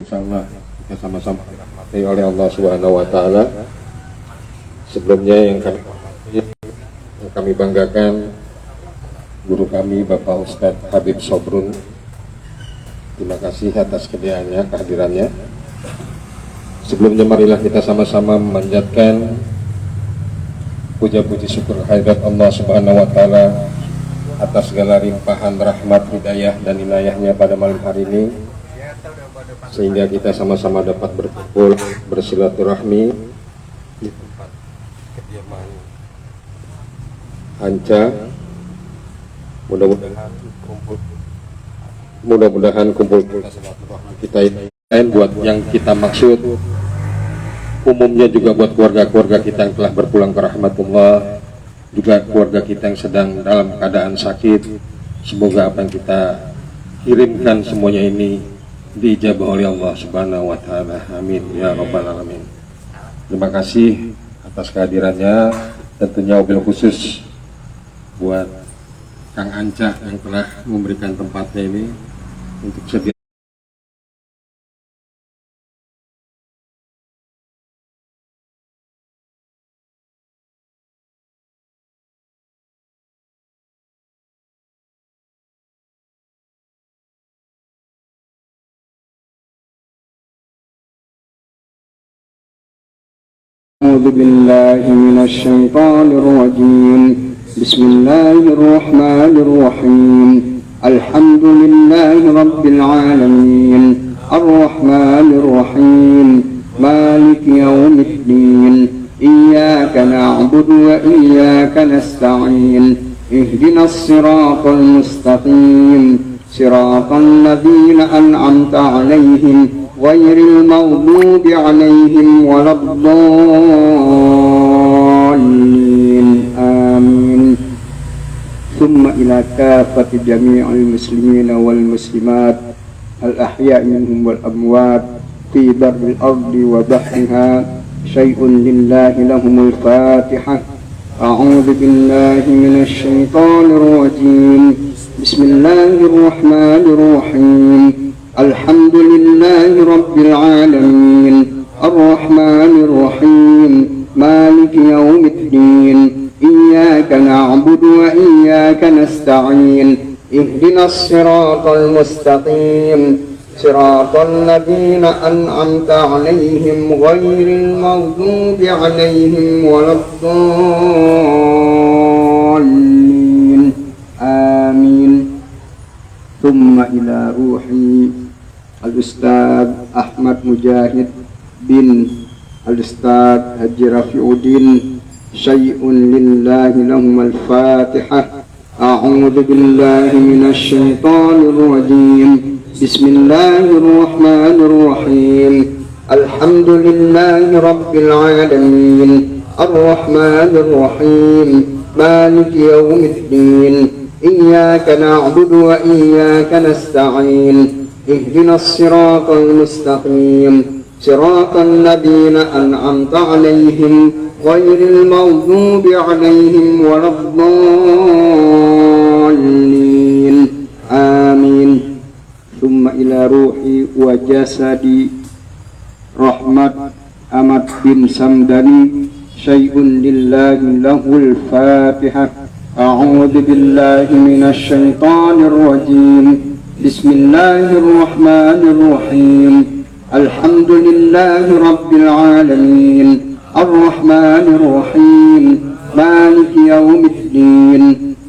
Insyaallah kita sama-sama dirahmati oleh Allah Subhanahu wa taala. Sebelumnya yang kami banggakan guru kami Bapak Ustadz Habib Sobrun. Terima kasih atas kehadirannya. Sebelumnya marilah kita sama-sama memanjatkan puja-puji syukur kehadirat Allah Subhanahu wa taala atas segala limpahan rahmat, hidayah dan inayahnya pada malam hari ini, sehingga kita sama-sama dapat berkumpul bersilaturahmi di tempat kediaman Anca. Mudah-mudahan kumpul kita ini buat yang kita maksud, umumnya juga buat keluarga-keluarga kita yang telah berpulang ke rahmatullah, juga keluarga kita yang sedang dalam keadaan sakit. Semoga apa yang kita kirimkan semuanya ini diijabah oleh Allah Subhanahu wa taala. Amin ya rabbal alamin. Terima kasih atas kehadirannya, tentunya wabil khusus buat Kang Anca yang telah memberikan tempatnya ini untuk sedia. أعوذ بالله من الشيطان الرجيم. بسم الله الرحمن الرحيم. الحمد لله رب العالمين الرحمن الرحيم مالك يوم الدين إياك نعبد وإياك نستعين اهدنا الصراط المستقيم صراط الذين أنعمت عليهم غير المغضوب عليهم ولا الضالين آمين. ثم إلى كافة جميع المسلمين والمسلمات الأحياء منهم والأموات في بر الأرض وبحرها شيء لله لهم الفاتحة. أعوذ بالله من الشيطان الرجيم. بسم الله الرحمن الرحيم. الحمد لله رب العالمين الرحمن الرحيم مالك يوم الدين إياك نعبد وإياك نستعين اهدنا الصراط المستقيم صراط الذين أنعمت عليهم غير المغضوب عليهم ولا الضالين آمين. ثم إلى روحي الأستاذ أحمد مجاهد بن الأستاذ حجي رفيع شيء لله لهم الفاتحة. أعوذ بالله من الشيطان الرجيم. بسم الله الرحمن الرحيم. الحمد لله رب العالمين الرحمن الرحيم مالك يوم الدين إياك نعبد وإياك نستعين اهدنا الصراط المستقيم صراط الذين أنعمت عليهم غير المغضوب عليهم ولا الضالين آمين. ثم إلى روحي وجسدي رحمة أحمد بن سمداني شيء لله له الفاتحة. أعوذ بالله من الشيطان الرجيم. بسم الله الرحمن الرحيم. الحمد لله رب العالمين الرحمن الرحيم مالك يوم الدين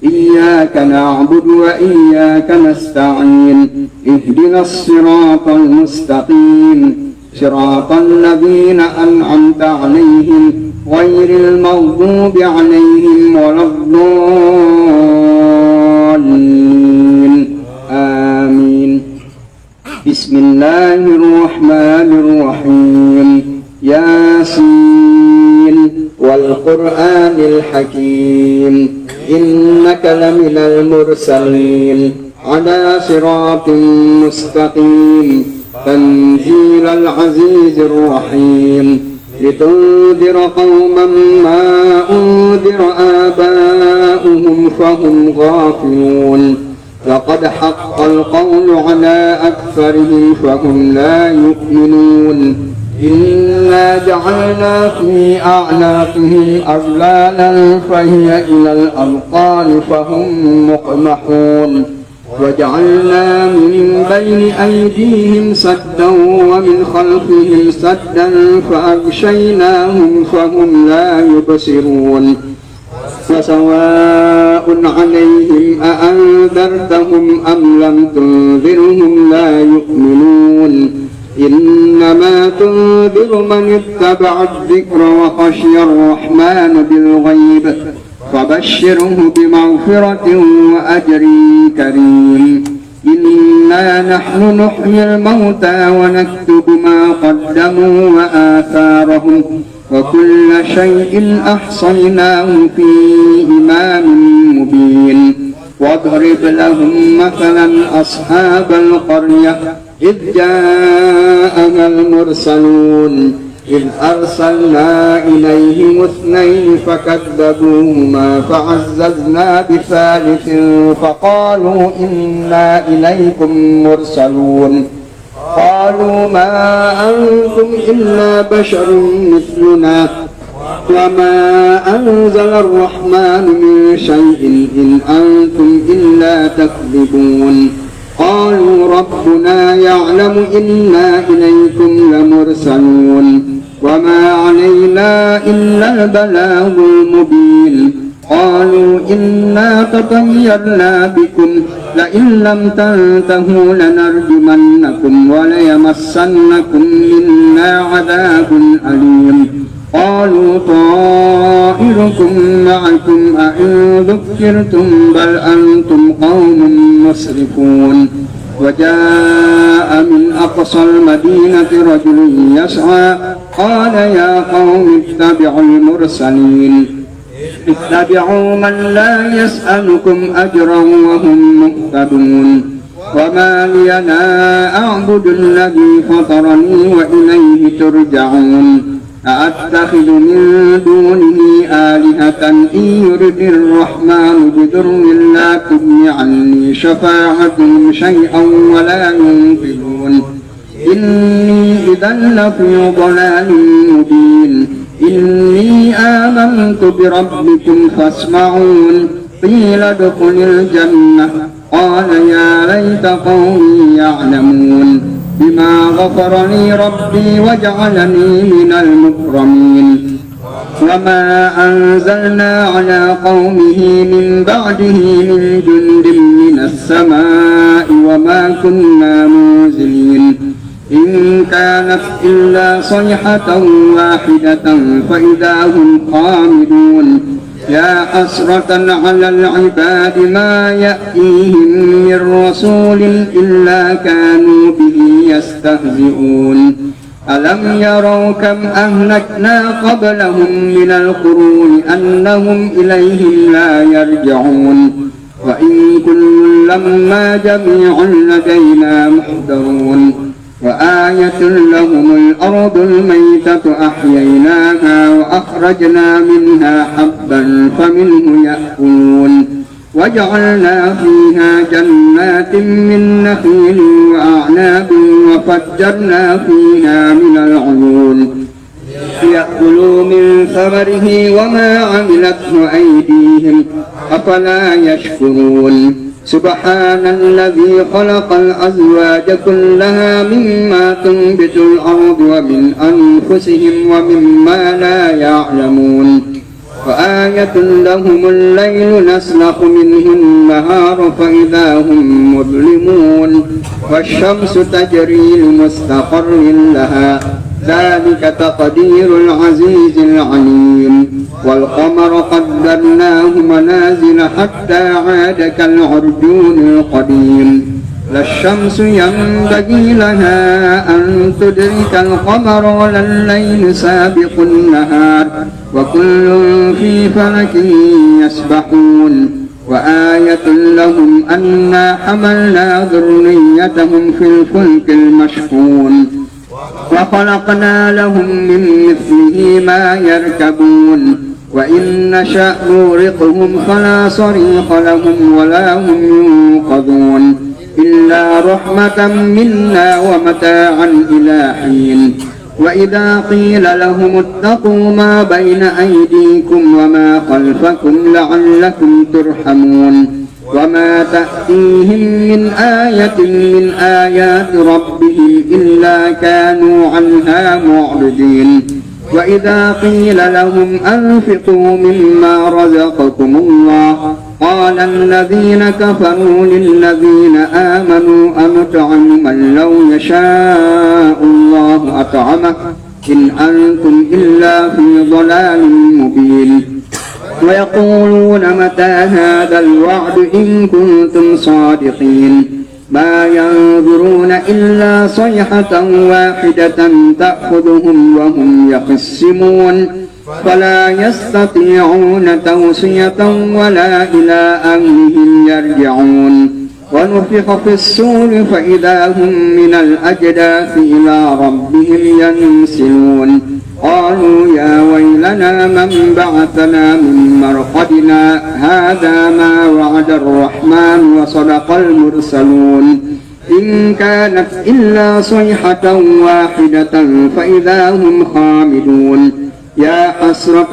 إياك نعبد وإياك نستعين اهدنا الصراط المستقيم صراط الذين أنعمت عليهم غير المغضوب عليهم ولا الضالين آمين. بسم الله الرحمن الرحيم. ياسين والقرآن الحكيم إنك لمن المرسلين على صراط مستقيم تنزيل العزيز الرحيم لتنذر قوما ما أنذر آباؤهم فهم غافلون لقد حق القول على أكثرهم فهم لا يؤمنون إنا جعلنا في أعناقهم أغلالا فهي إلى الأذقان فهم مقمحون وجعلنا من بين أيديهم سدا ومن خلفهم سدا فأغشيناهم فهم لا يبصرون فسواء عليهم أأنذرتهم أم لم تنذرهم لا يؤمنون إنما تنذر من اتبع الذكر وخشي الرحمن بالغيب فبشره بمغفرة وأجر كريم إنا نحن نحيي الموتى ونكتب ما قدموا وآثارهم وكل شيء أحصيناه في إمام مبين واضرب لهم مثلا أصحاب القرية إذ جاءها المرسلون إذ أرسلنا إليهم اثنين فكذبوهما فعززنا بثالث فقالوا إنا إليكم مرسلون قالوا ما أنتم إلا بشر مثلنا وما أنزل الرحمن من شيء إن أنتم إلا تكذبون قالوا ربنا يعلم إنا إليكم لمرسلون وما علينا إلا البلاغ المبين قالوا إنا تطيرنا بكم لئن لم تنتهوا لنرجمنكم وليمسنكم منا عذاب أليم قالوا طائركم معكم أئن ذكرتم بل أنتم قوم مسرفون وجاء من أقصى المدينة رجل يسعى قال يا قوم اتبعوا المرسلين اتبعوا من لا يسألكم أجرا وهم مهتدون وما لي لا أعبد الذي فطرني وإليه ترجعون أأتخذ من دونه آلهة إن يرد الرحمن بضر لا تغن عني شفاعتهم شيئا ولا ينقذون إني إذا لفي ضلال مبين إني آمنت بربكم فاسمعون قيل ادخل الجنة قال يا ليت قومي يعلمون بما غفر لي ربي وجعلني من المكرمين وما أنزلنا على قومه من بعده من جند من السماء وما كنا منزلين إن كانت إلا صيحة واحدة فإذا هم خامدون يا حسرة على العباد ما يأتيهم من رسول إلا كانوا به يستهزئون ألم يروا كم أهلكنا قبلهم من القرون أنهم إليهم لا يرجعون وإن كل لما جميع لدينا محضرون وآية لهم الأرض الميتة أحييناها وأخرجنا منها حبا فمنه يأكلون وجعلنا فيها جنات من نخيل وأعناب وفجرنا فيها من العيون ليأكلوا من ثمره وما عملته أيديهم أفلا يشكرون سبحان الذي خلق الأزواج كلها مما تنبت الأرض ومن أنفسهم ومما لا يعلمون وآية لهم الليل نسلخ منه النهار فإذا هم مظلمون والشمس تجري لمستقر لها ذلك تقدير العزيز العليم والقمر قدرناه منازل حتى عاد كالعرجون القديم لا الشمس ينبغي لها أن تدرك القمر ولا الليل سابق النهار وكل في فلك يسبحون وآية لهم أنا حملنا ذريتهم في الفلك المشحون وخلقنا لهم من مثله ما يركبون وإن نشأ نورقهم فلا صريخ لهم ولا هم ينقذون إلا رحمة منا ومتاعا إلى حين وإذا قيل لهم اتقوا ما بين أيديكم وما خلفكم لعلكم ترحمون وما تأتيهم من آية من آيات ربهم إلا كانوا عنها معرضين وإذا قيل لهم أنفقوا مما رزقكم الله قال الذين كفروا للذين آمنوا أنطعم من لو يشاء الله أطعمه إن أنتم إلا في ضلال مبين ويقولون متى هذا الوعد إن كنتم صادقين ما ينظرون إلا صيحة واحدة تأخذهم وهم يخصمون فلا يستطيعون توصية ولا إلى أهلهم يرجعون ونفخ في الصور فإذا هم من الأجداث إلى ربهم ينسلون قالوا يا ويلنا من بعثنا من مرقدنا هذا ما وعد الرحمن وصدق المرسلون إن كانت إلا صيحة واحدة فإذا هم خامدون يا حسرة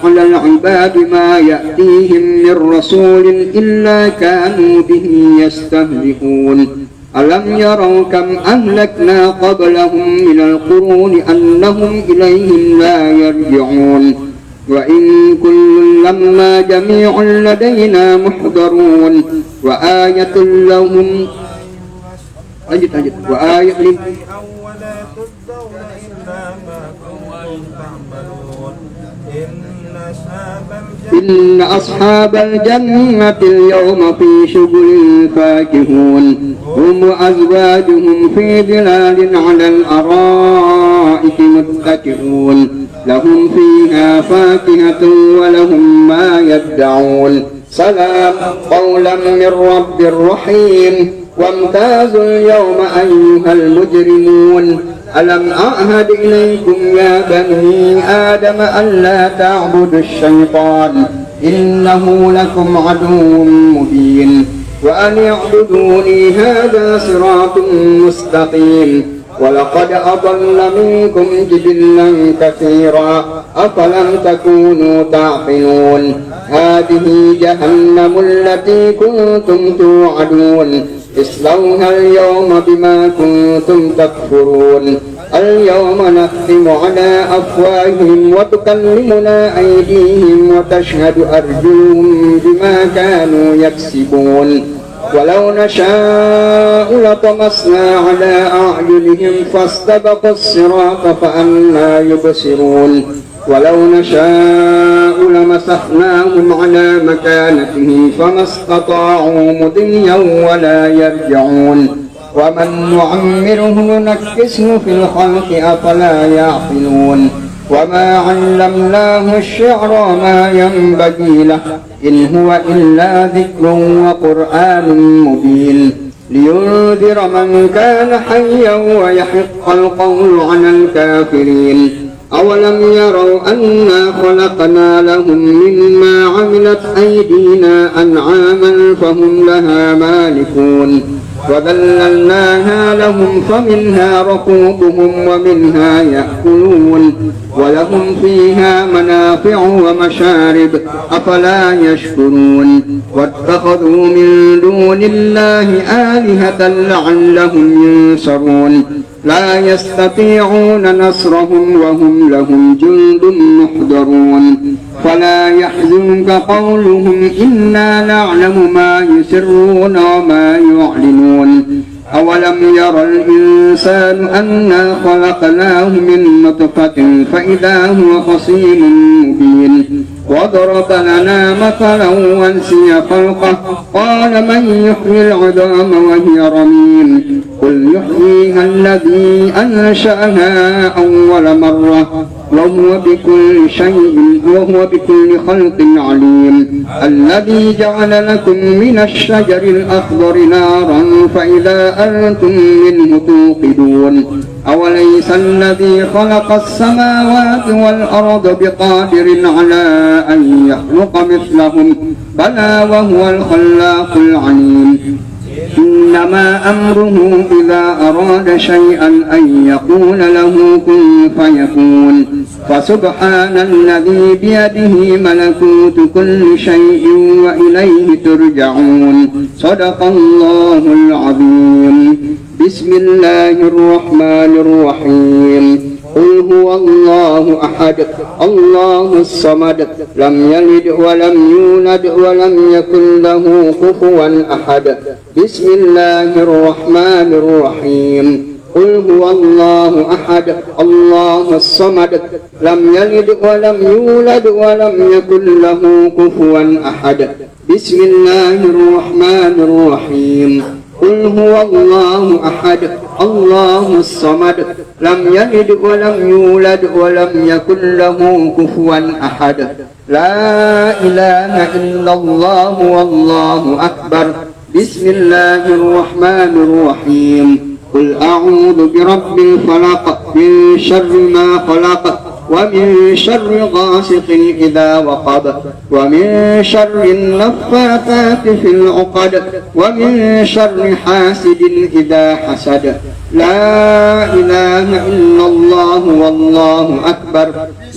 على العباد ما يأتيهم من رسول إلا كانوا به يستهزئون ألم يروا كم أهلكنا قبلهم من القرون أنهم إليهم لا يرجعون وإن كل لما جميع لدينا محضرون وآية لهم وآية إن أصحاب الجنة اليوم في شغل فاكهون هم وأزواجهم في ظلال على الأرائك متكئون لهم فيها فاكهة ولهم ما يدعون سلام قولا من رب رحيم وامتازوا اليوم أيها المجرمون ألم أعهد إليكم يا بني آدم ألا تعبدوا الشيطان إنه لكم عدو مبين وأن اعبدوني هذا صراط مستقيم ولقد أضل منكم جبلا كثيرا أفلم تكونوا تعقلون هذه جهنم التي كنتم توعدون اصلوها اليوم بما كنتم تكفرون اليوم نختم على أفواههم وتكلمنا أيديهم وتشهد أرجلهم بما كانوا يكسبون ولو نشاء لطمسنا على أعينهم فاستبقوا الصراط فأنى يبصرون ولو نشاء لمسخناهم على مكانتهم فما استطاعوا مضيا ولا يرجعون ومن نعمره ننكسه في الخلق أفلا يعقلون وما علمناه الشعر ما ينبغي له إن هو إلا ذكر وقرآن مبين لينذر من كان حيا ويحق القول على الكافرين أولم يروا أنا خلقنا لهم مما عملت أيدينا أنعاما فهم لها مالكون وذللناها لهم فمنها ركوبهم ومنها يأكلون ولهم فيها منافع ومشارب أفلا يشكرون واتخذوا من دون الله آلهة لعلهم ينصرون لا يستطيعون نصرهم وهم لهم جند محضرون فلا يحزنك قولهم إنا نعلم ما يسرون وما يعلنون أولم ير الإنسان أنا خلقناه من نطفة فإذا هو خصيم مبين وضرب لنا مثلا ونسي خلقه قال من يحيي العظام وهي رميم قل يحييها الذي أنشأها أول مرة وهو بكل خلق عليم الذي جعل لكم من الشجر الأخضر نارا فإذا أنتم منه توقدون أوليس الذي خلق السماوات والأرض بقادر على أن يخلق مثلهم بلى وهو الخلاق العليم إنما أمره إذا أراد شيئا أن يقول له كن فيكون فسبحان الذي بيده ملكوت كل شيء وإليه ترجعون صدق الله العظيم بسم الله الرحمن الرحيم قل هو الله أحد الله الصمد لم يلد ولم يولد ولم يكن له كفوا أحد بسم الله الرحمن الرحيم قل هو الله أحد الله الصمد لم يلد ولم يولد ولم يكن له كفوا أحد بسم الله الرحمن الرحيم قل هو الله أحد الله الصمد لم يلد ولم يولد ولم يكن له كفوا أحد لا إله إلا الله والله أكبر بسم الله الرحمن الرحيم قل أعوذ برب الفلق من شر ما خلق ومن شر غاسق إذا وقب ومن شر النفاثات في العقد ومن شر حاسد إذا حسد لا إله إلا الله والله أكبر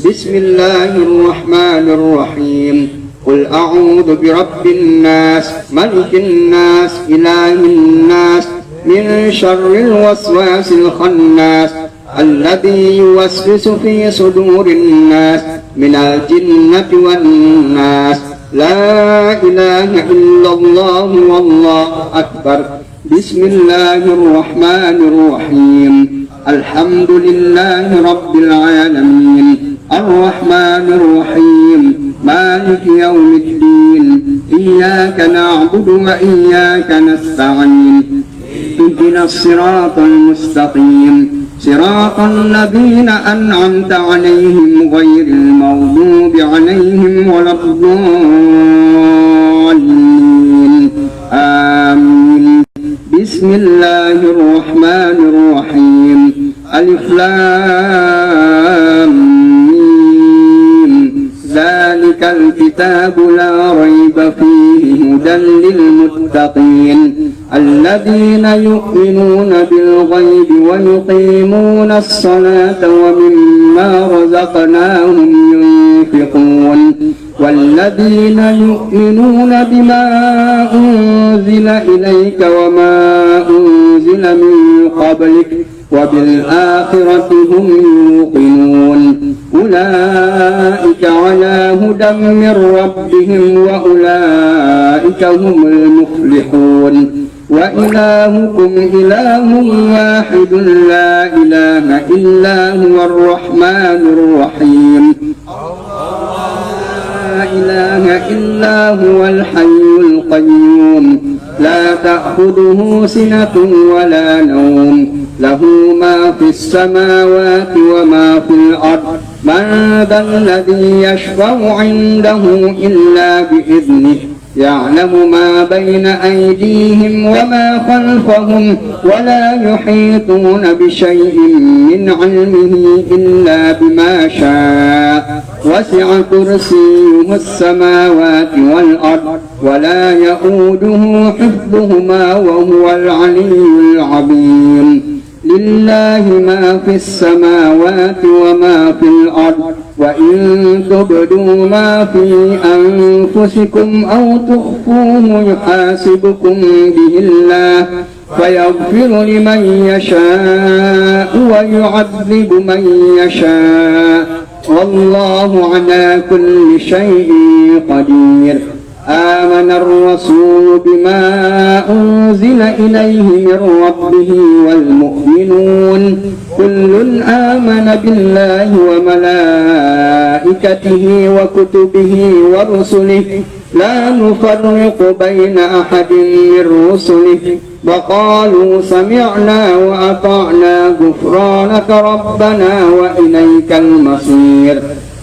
بسم الله الرحمن الرحيم قل أعوذ برب الناس ملك الناس إله الناس من شر الوسواس الخناس الذي يوسوس في صدور الناس من الجنة والناس لا إله إلا الله والله أكبر بسم الله الرحمن الرحيم الحمد لله رب العالمين الرحمن الرحيم مالك يوم الدين إياك نعبد وإياك نستعين اهدنا الصراط المستقيم صراط الذين أنعمت عليهم غير المغضوب عليهم ولا الضالين آمين بسم الله الرحمن الرحيم ألف لام ميم ذلك الكتاب لا ريب فيه هدى للمتقين الذين يؤمنون بالغيب ويقيمون الصلاة ومما رزقناهم ينفقون والذين يؤمنون بما أنزل إليك وما أنزل من قبلك وبالآخرة هم يوقنون أولئك على هدى من ربهم وأولئك هم المفلحون وإلهكم إله واحد لا إله إلا هو الرحمن الرحيم لا إله إلا هو الحي القيوم لا تأخذه سنة ولا نوم له ما في السماوات وما في الأرض من ذا الذي يشفع عنده إلا بإذنه يعلم ما بين أيديهم وما خلفهم ولا يحيطون بشيء من علمه إلا بما شاء وسع كرسيه السماوات والأرض ولا يؤوده حفظهما وهو العلي العظيم لله ما في السماوات وما في الأرض وإن تبدوا ما في أنفسكم أو تخفوه يحاسبكم به الله فيغفر لمن يشاء ويعذب من يشاء والله على كل شيء قدير آمن الرسول بما أنزل إليه من ربه والمؤمنون كل آمن بالله وملائكته وكتبه ورسله لا نفرق بين أحد من رسله وقالوا سمعنا وأطعنا غفرانك ربنا وإليك المصير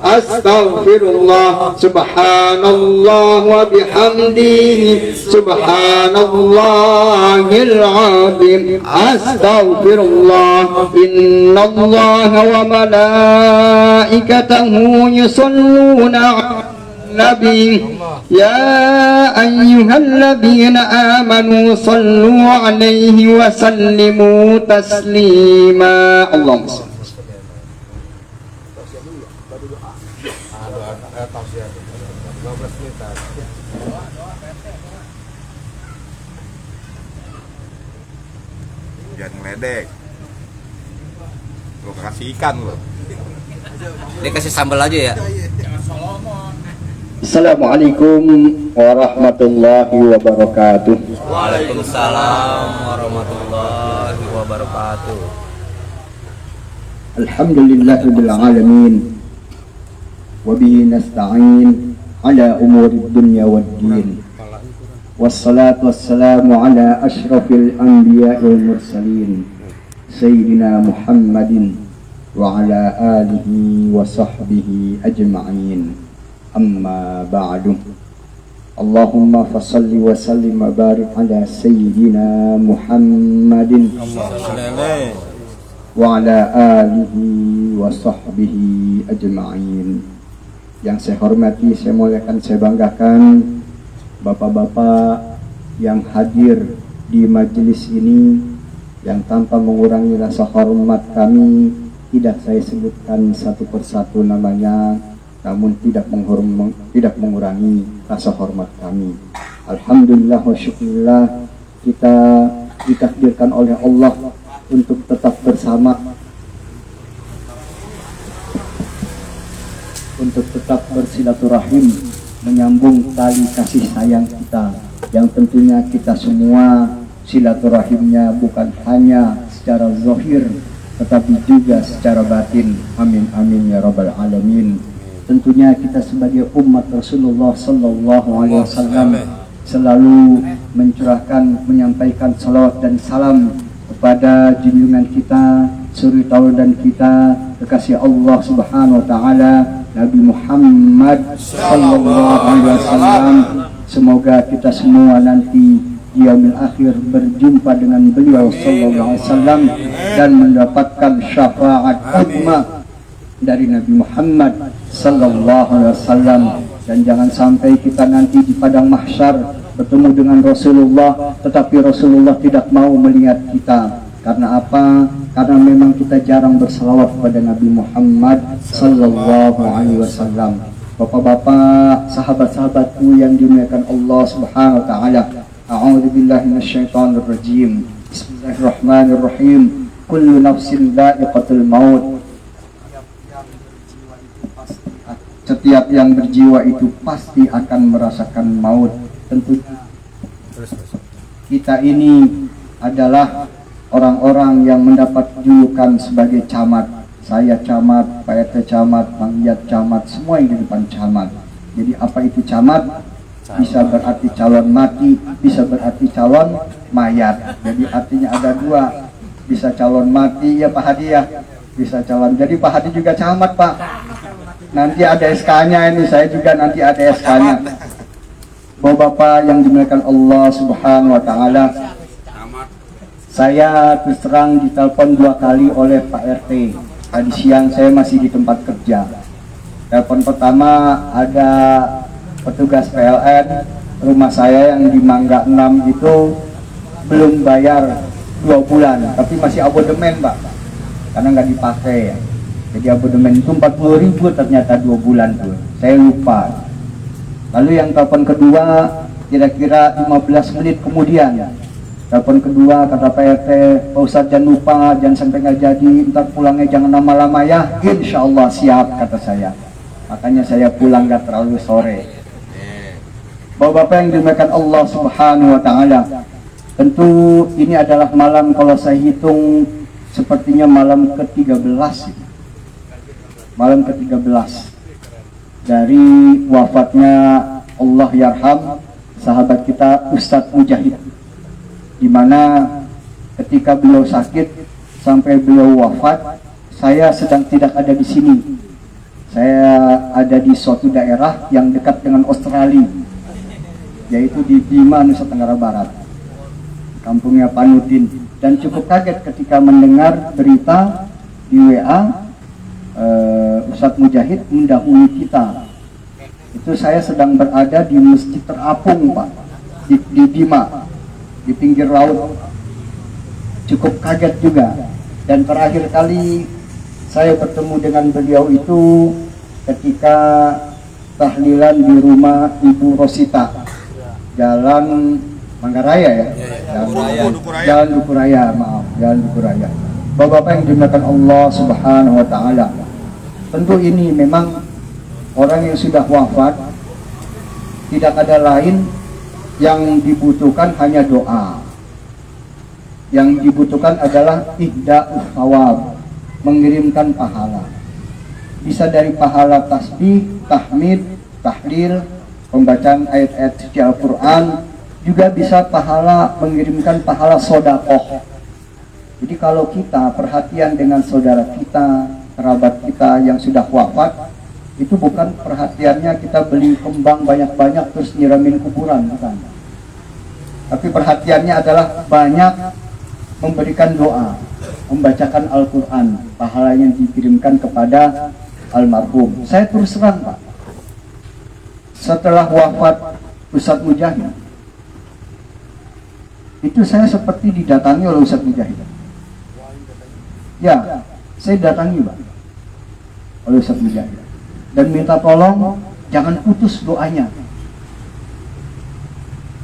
astaghfirullah, subhanallah wa bihamdihi, subhanallahil azim, astaghfirullah, innallaha wa malaikatahu yusalluna 'alan nabi, ya ayyuhalladzina amanu sallu 'alaihi wa sallimu taslima. Allahumma jangan ngeledek, lo kasih ikan lo. Dia kasih sambal aja ya. Assalamualaikum warahmatullahi wabarakatuh. Waalaikumsalam warahmatullahi wabarakatuh. Alhamdulillahirabbil alamin. Wa bihi nasta'in ala umurid dunya waddin. Wassalatu wassalamu ala asyrafil anbiya'i wal mursalin sayyidina Muhammadin wa ala alihi wa sahbihi ajma'in. Amma ba'du. Allahumma fasalli wa sallim wa barik ala sayyidina Muhammadin wa ala alihi wa sahbihi ajma'in. Yang saya hormati, saya muliakan, saya banggakan bapak-bapak yang hadir di majelis ini, yang tanpa mengurangi rasa hormat kami, tidak saya sebutkan satu persatu namanya, namun tidak mengurangi rasa hormat kami. Alhamdulillah wa syukurillah, kita ditakdirkan oleh Allah untuk tetap bersama, untuk tetap bersilaturahim, menyambung tali kasih sayang kita, yang tentunya kita semua silaturahimnya bukan hanya secara zahir tetapi juga secara batin. Amin amin ya rabbal alamin. Tentunya kita sebagai umat Rasulullah sallallahu alaihi wasallam selalu mencurahkan, menyampaikan salawat dan salam kepada junjungan kita, suri tauladan kita, kekasih Allah Subhanahu wa taala, Nabi Muhammad sallallahu alaihi wasallam. Semoga kita semua nanti di yaumil akhir berjumpa dengan beliau sallallahu alaihi wasallam dan mendapatkan syafaat uzma dari Nabi Muhammad sallallahu alaihi wasallam. Dan jangan sampai kita nanti di padang mahsyar bertemu dengan Rasulullah tetapi Rasulullah tidak mau melihat kita. Karena apa? Karena memang kita jarang berselawat kepada Nabi Muhammad sallallahu alaihi wasallam. Bapak-bapak, sahabat-sahabatku yang dimuliakan Allah Subhanahu wa taala. A'udzubillahi minasyaitonir rajim. Bismillahirrahmanirrahim. Kullu nafsin dha'iqatul maut. Setiap yang berjiwa itu pasti akan merasakan maut. Tentu kita ini adalah orang-orang yang mendapat julukan sebagai camat. Saya camat, Pak RT camat, Bang Iyad camat, semua yang di depan camat. Jadi apa itu camat? Bisa berarti calon mati, bisa berarti calon mayat. Jadi artinya ada dua, bisa calon mati ya Pak Hadi ya, bisa calon. Jadi Pak Hadi juga camat Pak. Nanti ada SK-nya ini, saya juga nanti ada SK-nya. Bapak-bapak yang dimuliakan Allah Subhanahu wa taala, saya terus terang ditelepon 2 kali oleh Pak RT. Tadi siang saya masih di tempat kerja. Telepon pertama ada petugas PLN rumah saya yang di Mangga 6 itu belum bayar 2 bulan, tapi masih abodemen Pak, karena nggak dipakai ya. Jadi abodemen itu 40.000, ternyata 2 bulan tuh, saya lupa. Lalu yang telepon kedua kira-kira 15 menit kemudian, telepon kedua kata Pak RT, Pak Ustadz jangan lupa, jangan sampai nggak jadi, ntar pulangnya jangan lama-lama ya. Insya Allah siap kata saya. Makanya saya pulang nggak terlalu sore. Bapak-bapak yang dimuliakan Allah Subhanahu wa taala, tentu ini adalah malam, kalau saya hitung sepertinya malam ke-13. Malam ke-13 dari wafatnya Allah yarham sahabat kita Ustadz Mujahid, di mana ketika beliau sakit sampai beliau wafat, saya sedang tidak ada di sini. Saya ada di suatu daerah yang dekat dengan Australia, yaitu di Bima, Nusa Tenggara Barat, kampungnya Panutin. Dan cukup kaget ketika mendengar berita di WA, Ustadz Mujahid mendahului kita. Itu saya sedang berada di masjid terapung, Pak, di Bima, di pinggir laut. Cukup kaget juga. Dan terakhir kali saya bertemu dengan beliau itu ketika tahlilan di rumah Ibu Rosita, Jalan Manggaraya ya, Jalan Dukuraya, maaf, Jalan Dukuraya. Bapak-bapak yang dimuliakan Allah Subhanahu wa Ta'ala, tentu ini memang orang yang sudah wafat, tidak ada lain yang dibutuhkan hanya doa. Yang dibutuhkan adalah ihda'us thawab, mengirimkan pahala. Bisa dari pahala tasbih, tahmid, tahlil, pembacaan ayat-ayat suci Al-Quran, juga bisa pahala mengirimkan pahala sedekah. Jadi kalau kita perhatian dengan saudara kita, kerabat kita yang sudah wafat, itu bukan perhatiannya kita beli kembang banyak-banyak terus nyiramin kuburan, bukan. Tapi perhatiannya adalah banyak memberikan doa, membacakan Al-Quran, pahala yang dikirimkan kepada almarhum. Saya terus terang, Pak, setelah wafat Ustadz Mujahid, itu saya seperti didatangi oleh Ustadz Mujahid. Ya, saya datangi, Pak, oleh Ustadz Mujahid, dan minta tolong jangan putus doanya.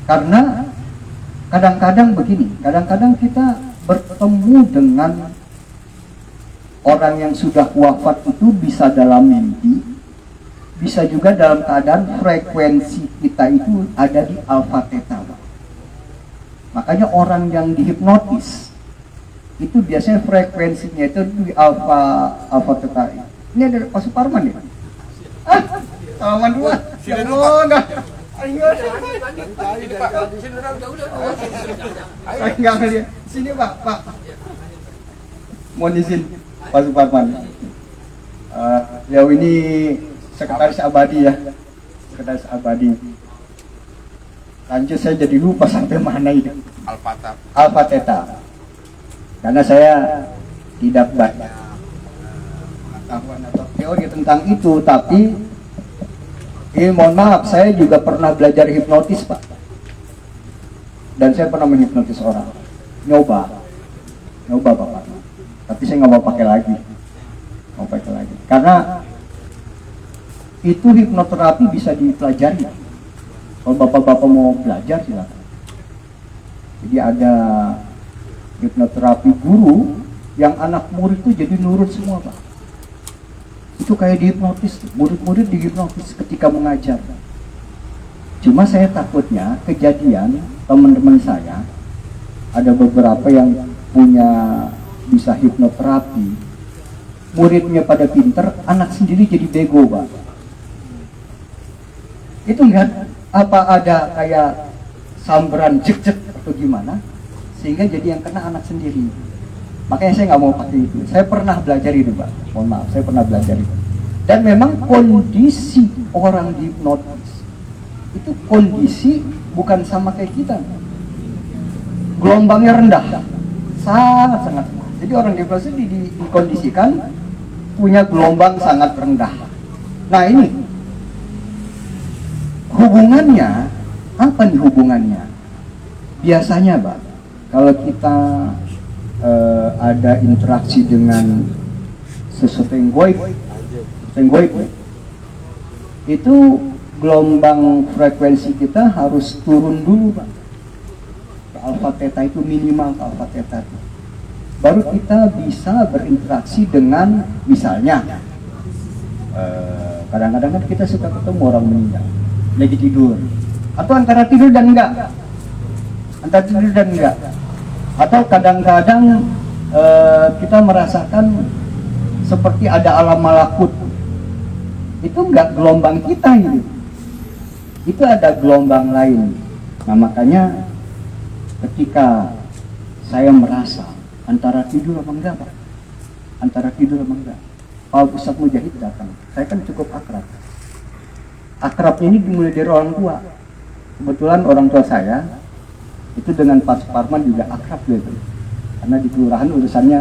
Karena kadang-kadang begini, kadang-kadang kita bertemu dengan orang yang sudah wafat itu bisa dalam mimpi, bisa juga dalam keadaan frekuensi kita itu ada di alfa theta. Makanya orang yang dihipnotis itu biasanya frekuensinya itu di alfa theta. Ini ada Pak Suparman ya? Salaman dua. Oh enggak. Enggak ngeliat. Sini Pak. Mohon izin Pak Suparman. Beliau ini sekretaris abadi ya. Sekretaris abadi. Lanjut, saya jadi lupa sampai mana ini. Alfa Theta. Karena saya tidak banyak pengetahuan atau teori tentang itu, tapi mohon maaf, saya juga pernah belajar hipnotis, Pak. Dan saya pernah menghipnotis orang. Nyoba Bapak. Tapi saya nggak mau pakai lagi. Karena itu hipnoterapi bisa dipelajari. Kalau bapak-bapak mau belajar silakan. Jadi ada hipnoterapi guru yang anak murid itu jadi nurut semua, Pak. Itu kayak dihipnotis, murid-murid dihipnotis ketika mengajar. Cuma saya takutnya kejadian teman-teman saya, ada beberapa yang punya bisa hipnoterapi, muridnya pada pinter, anak sendiri jadi bego, Pak. Itu enggak apa ada kayak sambaran jek-jek atau gimana, sehingga jadi yang kena anak sendiri. Makanya saya nggak mau pakai itu. Saya pernah belajar itu, Pak. Mohon maaf, saya pernah belajar itu. Dan memang kondisi orang dihipnotis itu kondisi bukan sama kayak kita. Gelombangnya rendah, sangat. Jadi orang dihipnotis dikondisikan punya gelombang sangat rendah. Nah ini hubungannya apa nih hubungannya? Biasanya, Pak, kalau kita ada interaksi dengan sesuatu yang goib, itu gelombang frekuensi kita harus turun dulu, Pak, ke alfa theta itu, minimal ke alfa theta itu. Baru kita bisa berinteraksi dengan, misalnya kadang-kadang kan kita suka ketemu orang meninggal lagi tidur, atau antara tidur dan enggak, atau kadang-kadang kita merasakan seperti ada alam malakut. Itu enggak gelombang kita gitu, itu ada gelombang lain. Nah makanya ketika saya merasa antara tidur apa enggak, Pak, Pak Ustadz Mujahid datang. Saya kan cukup akrab. Akrabnya ini dimulai dari orang tua. Kebetulan orang tua saya itu dengan Pak Suparman juga akrab gitu. Karena di kelurahan urusannya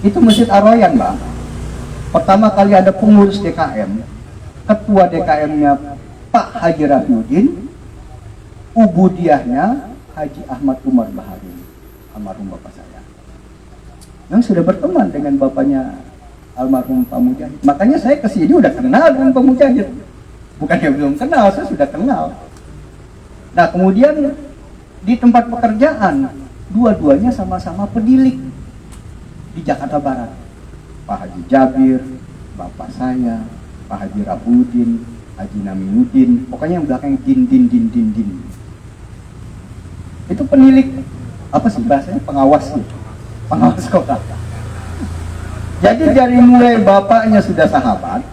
itu Masjid Ar-Royan, Bang. Pertama kali ada pengurus DKM, ketua DKM-nya Pak Haji Rafiuddin, ubudiahnya Haji Ahmad Umar Bahari, almarhum bapak saya, yang sudah berteman dengan bapaknya almarhum Pak Mujahid. Makanya saya kesini udah kenal dengan Pak Mujahid, bukannya belum kenal, saya sudah kenal. Nah kemudian di tempat pekerjaan, dua-duanya sama-sama pedilik di Jakarta Barat. Pak Haji Jabir, bapak saya, Pak Haji Rafiuddin, Haji Naminuddin, pokoknya yang belakang din. Itu penilik, apa sih bahasanya, pengawas kota. Jadi dari mulai bapaknya sudah sahabat,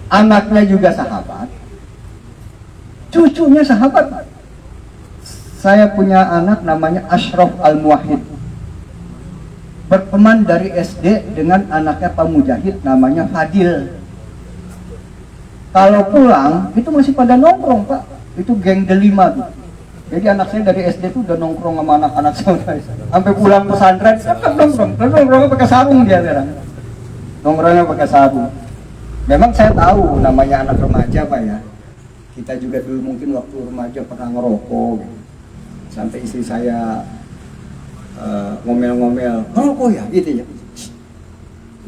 anaknya juga sahabat, cucunya sahabat. Saya punya anak namanya Ashraf Al-Muwahhid, berteman dari SD dengan anaknya Pak Mujahid namanya Fadil. Kalau pulang itu masih pada nongkrong, Pak. Itu geng delima tuh. Jadi anak saya dari SD tuh udah nongkrong sama anak-anak saya. Sampai pulang pesantren, tetap nongkrongnya pakai sarung dia sekarang. Nongkrongnya pakai sarung. Memang saya tahu namanya anak remaja, Pak ya. Kita juga dulu mungkin waktu remaja pernah ngerokok gitu. Sampai istri saya ngomel-ngomel, ngerokok ya gitu ya.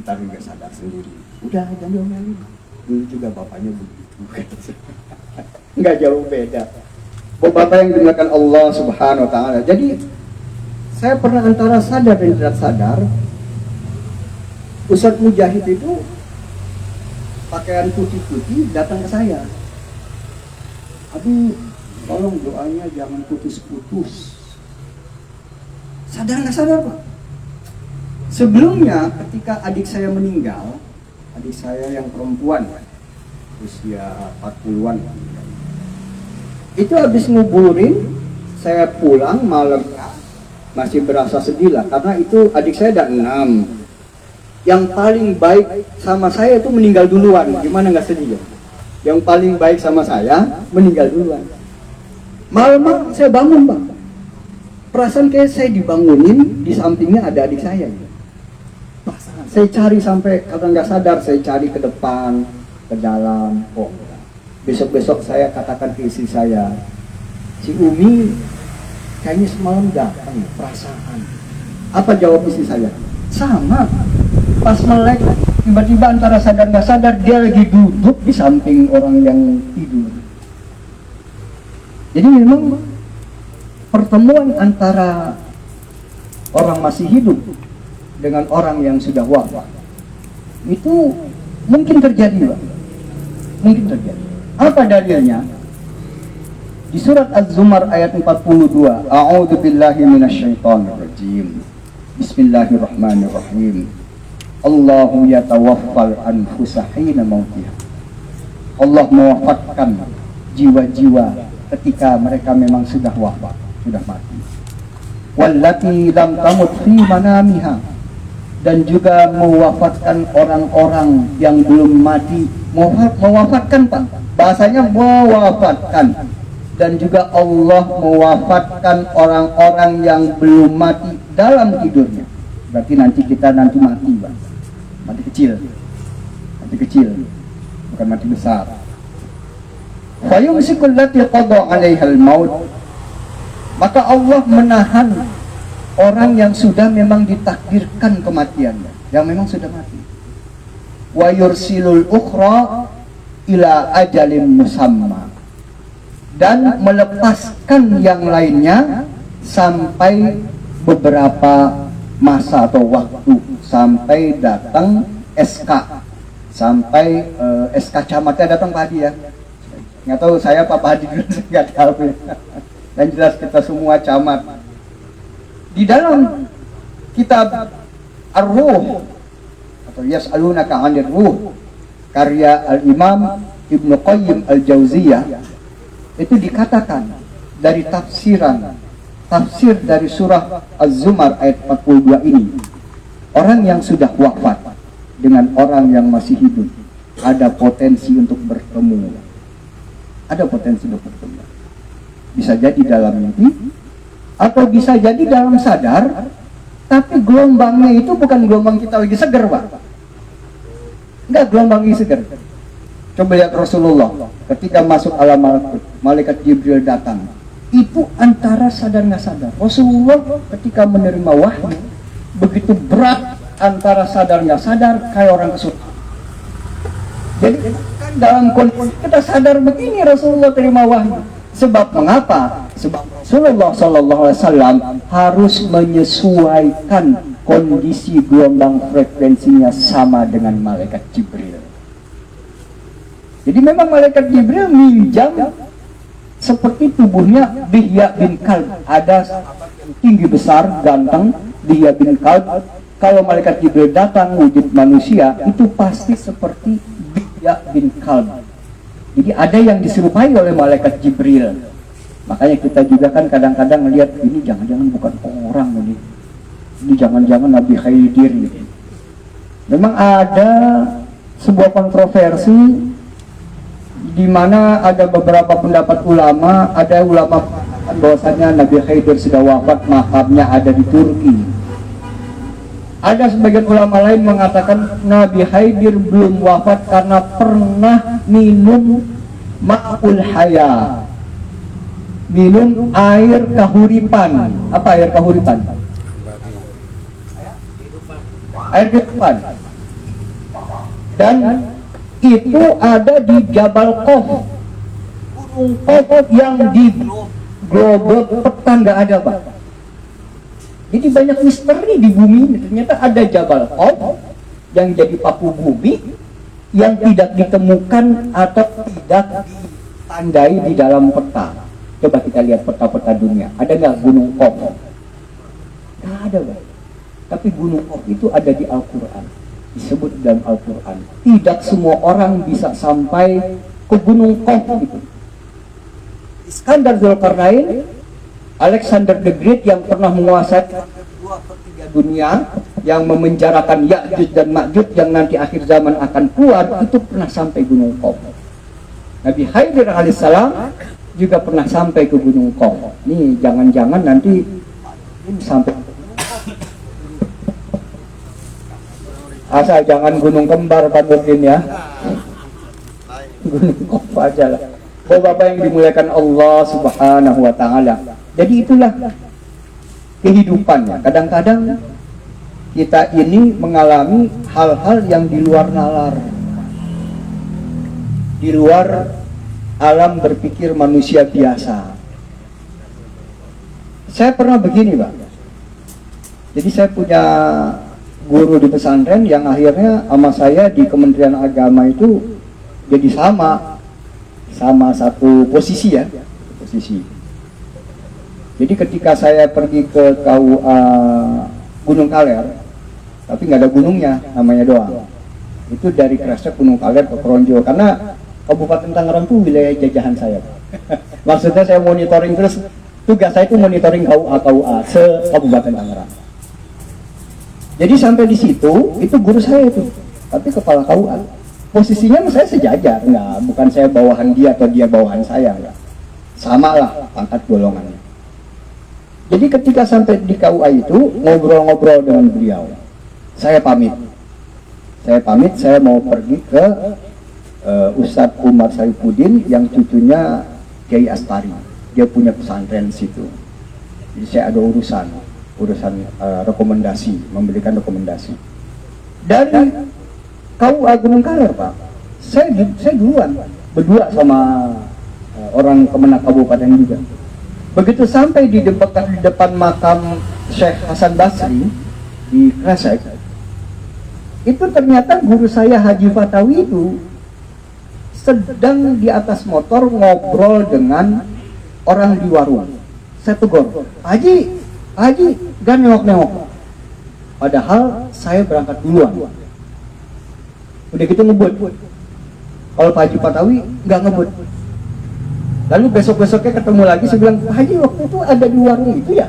Ntar juga sadar sendiri. Udah jangan diomelin. Dulu juga bapaknya begitu. Nggak jauh beda. Bapak yang dimuliakan Allah Subhanahu wa Ta'ala. Jadi saya pernah antara sadar dan tidak sadar, Ustadz Mujahid itu pakaian putih-putih datang ke saya. Aduh, tolong doanya jangan putus-putus. Sadar nggak sadar, Pak? Sebelumnya ketika adik saya meninggal, adik saya yang perempuan, usia 40-an, itu habis nguburin, saya pulang malamnya masih berasa sedih lah, karena itu adik saya ada 6. Yang paling baik sama saya itu meninggal duluan. Gimana nggak sedih ya? Yang paling baik sama saya meninggal duluan. Malam saya bangun, Bang. Perasaan kayak saya dibangunin, di sampingnya ada adik saya. Saya cari sampai karena nggak sadar, saya cari ke depan, ke dalam. Oh, besok-besok saya katakan ke istri saya, si Umi kayaknya semalam datang, perasaan. Apa jawab istri saya? Sama. Pas melek, tiba-tiba antara sadar nggak sadar dia lagi duduk di samping orang yang tidur. Jadi memang pertemuan antara orang masih hidup dengan orang yang sudah wafat itu mungkin terjadi, Pak. Mungkin terjadi. Apa dalilnya? Di surat Az-Zumar ayat 42, A'udzu billahi minasyaitonir rajim. Bismillahirrahmanirrahim. Allahu yatawaffal anfusa hina mautiha. Allah mewafatkan jiwa-jiwa ketika mereka memang sudah wafat, sudah mati. Wallati lam tamut fi manamiha, dan juga mewafatkan orang-orang yang belum mati. Mewafatkan, Pak, bahasanya mewafatkan. Dan juga Allah mewafatkan orang-orang yang belum mati dalam tidurnya. Berarti nanti kita mati, Pak. Mati kecil, bukan mati besar. Fayumsikul lati qada 'alaihal maut, maka Allah menahan orang yang sudah memang ditakdirkan kematiannya, yang memang sudah mati. Wa yursilul ukhra ila ajalin musamma, dan melepaskan yang lainnya sampai beberapa masa atau waktu, sampai datang SK, sampai SK camatnya datang Pak Hadi ya. Nggak tahu saya Pak Hadi juga nggak tahu ya. Dan jelas kita semua camat. Di dalam kitab Ar-Ruh atau Yas'alunaka 'anir Ruh karya Al-Imam Ibnu Qayyim Al-Jauziyah, itu dikatakan dari tafsir dari surah Az-Zumar ayat 42 ini, orang yang sudah wafat dengan orang yang masih hidup, ada potensi untuk bertemu. Ada potensi untuk bertemu. Bisa jadi dalam mimpi, atau bisa jadi dalam sadar, tapi gelombangnya itu bukan gelombang kita lagi seger, Pak. Enggak, gelombang lagi seger. Coba lihat Rasulullah ketika masuk alam malakut, malaikat Jibril datang. Itu antara sadar nggak sadar. Rasulullah ketika menerima wahyu begitu berat, antara sadar nggak sadar kayak orang kesurupan. Jadi kan dalam kondisi kita sadar begini Rasulullah terima wahyu. Sebab mengapa? Sebab Rasulullah SAW harus menyesuaikan kondisi gelombang frekuensinya sama dengan malaikat Jibril. Jadi memang malaikat Jibril minjam seperti tubuhnya Dihya bin Kalb. Ada sahabat yang tinggi besar, ganteng, Dihya bin Kalb. Kalau malaikat Jibril datang wujud manusia, itu pasti seperti Dihya bin Kalb. Jadi ada yang diserupai oleh malaikat Jibril. Makanya kita juga kan kadang-kadang melihat ini jangan-jangan bukan orang ini. Ini jangan-jangan Nabi Khidir gitu. Memang ada sebuah kontroversi di mana ada beberapa pendapat ulama, ada ulama mengatakan bahwasanya Nabi Khidir sudah wafat, makamnya ada di Turki. Ada sebagian ulama lain mengatakan Nabi Khidir belum wafat karena pernah minum ma'ul haya, minum air kahuripan. Apa air kahuripan? Air kehidupan. Dan itu ada di Jabal Qof, Gunung Qof yang di global peta nggak ada, Pak. Jadi banyak misteri di bumi ini. Ternyata ada Jabal Qof yang jadi paku bumi yang tidak ditemukan atau tidak ditandai di dalam peta. Coba kita lihat peta-peta dunia. Ada nggak Gunung Qof? Nggak ada, Pak. Tapi Gunung Qof itu ada di Al-Quran. Disebut dalam Al-Quran. Tidak semua orang bisa sampai ke Gunung Qof itu. Iskandar Zulkarnain, Alexander the Great yang pernah menguasai 2/3 dunia, yang memenjarakan Ya'juj dan Ma'juj yang nanti akhir zaman akan keluar, itu pernah sampai Gunung Qof. Nabi Khidir alaihissalam juga pernah sampai ke Gunung Qof. Nih jangan-jangan nanti sampai asal jangan gunung kembar Pak Nurdin ya. Gunung Qof aja lah. Bapak-bapak yang dimuliakan Allah Subhanahu wa taala. Jadi itulah kehidupannya. Kadang-kadang kita ini mengalami hal-hal yang di luar nalar. Di luar alam berpikir manusia biasa. Saya pernah begini, Pak. Jadi saya punya guru di pesantren yang akhirnya sama saya di Kementerian Agama itu jadi sama satu posisi ya, posisi. Jadi ketika saya pergi ke KUA Gunung Kaler, tapi nggak ada gunungnya, namanya doang. Itu dari Kresek Gunung Kaler ke Kronjo, karena Kabupaten Tangerang itu wilayah jajahan saya. Maksudnya saya monitoring terus, tugas saya itu monitoring KUA se Kabupaten Tangerang. Jadi sampai di situ, itu guru saya itu, tapi kepala KUA. Posisinya saya sejajar, bukan saya bawahan dia atau dia bawahan saya, enggak. Sama lah pangkat golongannya. Jadi ketika sampai di KUA itu, ngobrol-ngobrol dengan beliau. Saya pamit, saya mau pergi ke Ustadz Umar Saifuddin yang cucunya Kiai Astari. Dia punya pesantren di situ. Jadi saya ada urusan rekomendasi, memberikan rekomendasi dari KUA Gunung Kaler, Pak. Saya duluan berdua sama orang Kemenak Kabupaten juga. Begitu sampai di depan makam Syekh Hasan Basri di Kresek, itu ternyata guru saya Haji Fatawi itu sedang di atas motor ngobrol dengan orang di warung. Saya tegur, Haji, gak nengok-nengok. Padahal saya berangkat duluan. Udah gitu ngebut. Kalau Pak Haji Fatawi nggak ngebut. Lalu besok-besoknya ketemu lagi, saya bilang, Pak Haji waktu itu ada di warung itu ya?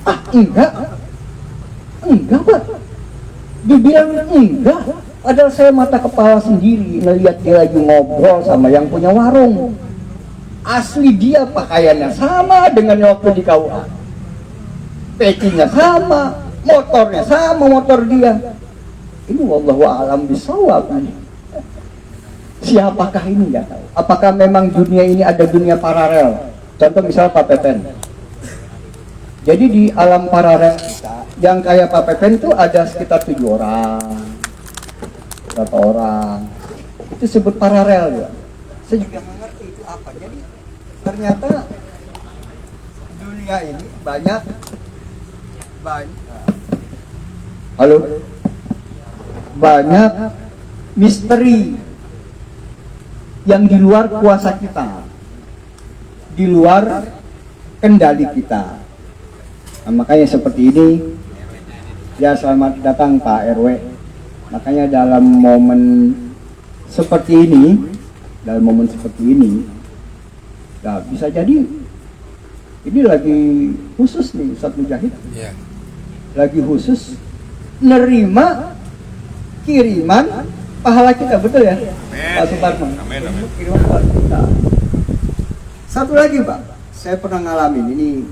Ah, enggak Pak. Dibilang enggak, padahal saya mata kepala sendiri ngelihat dia lagi ngobrol sama yang punya warung. Asli dia pakaiannya sama dengan waktu di KUA, pecinya sama, motornya sama motor dia. Ini wallahu a'lam bishawab. Siapakah ini nggak tahu. Apakah memang dunia ini ada dunia paralel? Contoh misalnya Pak Pepen. Jadi di alam paralel kita, yang kayak Pak Pepen itu ada sekitar 7 orang, berapa orang. Itu sebut paralel ya. Saya juga nggak ngerti itu apa. Jadi ternyata dunia ini banyak. Halo. Banyak misteri yang di luar kuasa kita, di luar kendali kita. Nah, makanya seperti ini, ya selamat datang Pak RW. Makanya dalam momen seperti ini, ya bisa jadi ini lagi khusus nih Ustadz Mujahid, lagi khusus nerima kiriman pahala kita, betul ya Pak Suparman? Kiriman pahala kita. Satu lagi Pak, saya pernah ngalamin ini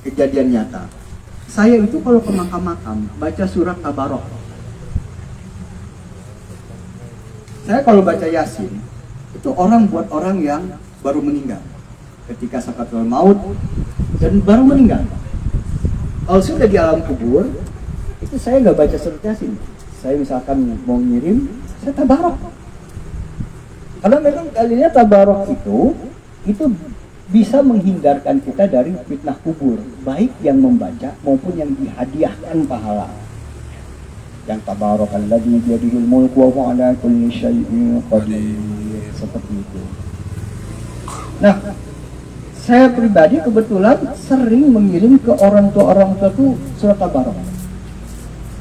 kejadian nyata. Saya itu kalau ke makam-makam baca surat Tabarok. Saya kalau baca Yasin itu buat orang yang baru meninggal, ketika sakaratul maut dan baru meninggal. Kalau sudah di alam kubur, itu saya nggak baca surat Yasin. Saya misalkan mau ngirim, saya tabarok. Karena memang dalilnya tabarok itu bisa menghindarkan kita dari fitnah kubur, baik yang membaca maupun yang dihadiahkan pahala. Yang tabarakalladzi biyadihil mulku wa huwa ala kulli syai'in qadir, seperti itu. Nah, saya pribadi kebetulan sering mengirim ke orang tua itu surat tabarok.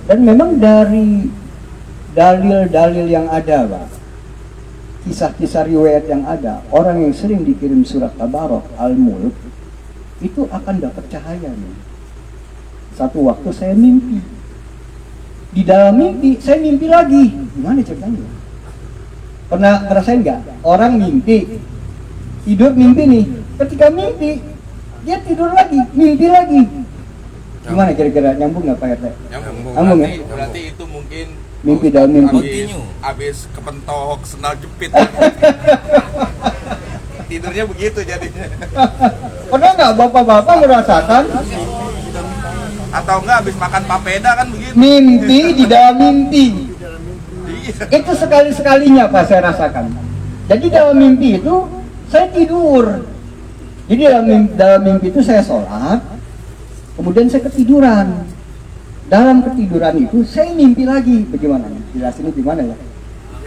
Dan memang dari dalil-dalil yang ada, Pak, kisah-kisah riwayat yang ada, orang yang sering dikirim surat Tabarok, Al-Mulk, itu akan dapat cahaya nih. Satu waktu saya mimpi. Di dalam mimpi, saya mimpi lagi. Gimana ceritanya? Pernah ngerasain nggak? Orang mimpi, tidur mimpi nih. Ketika mimpi, dia tidur lagi, mimpi lagi. Gimana kira-kira, nyambung nggak Pak RT? Nyambung ya? Berarti itu mungkin Mimpi dalam mimpi. Abis kepentok sendal jepit. Tidurnya begitu jadinya. Pernah nggak bapak-bapak merasakan Atau enggak abis makan papeda kan begitu? mimpi di dalam mimpi? Iya. Itu sekali-sekalinya Pak saya rasakan. Jadi dalam mimpi itu saya tidur. Jadi dalam mimpi itu saya sholat, kemudian saya ketiduran. Dalam ketiduran itu saya mimpi lagi. Bagaimana? Jelasin gimana ya?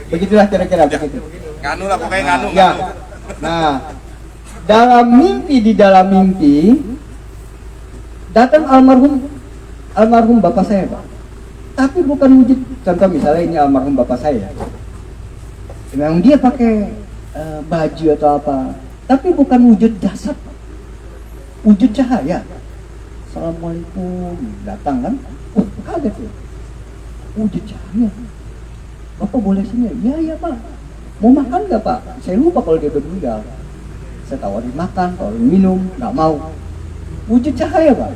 Begitulah kira-kira begitu. Nganu lah pokoknya nganu. Ya. Nah, di dalam mimpi datang almarhum bapak saya, Pak. Tapi bukan wujud. Contoh misalnya ini almarhum bapak saya. Memang dia pakai baju atau apa, tapi bukan wujud jasad, wujud cahaya. Assalamualaikum, datang kan? Oh, kaget ya. Wujud cahaya. Bapak boleh sini? Ya Pak. Mau makan nggak Pak? Saya lupa kalau dia meninggal. Saya tawarin makan, tawarin minum, nggak mau. Wujud cahaya Pak.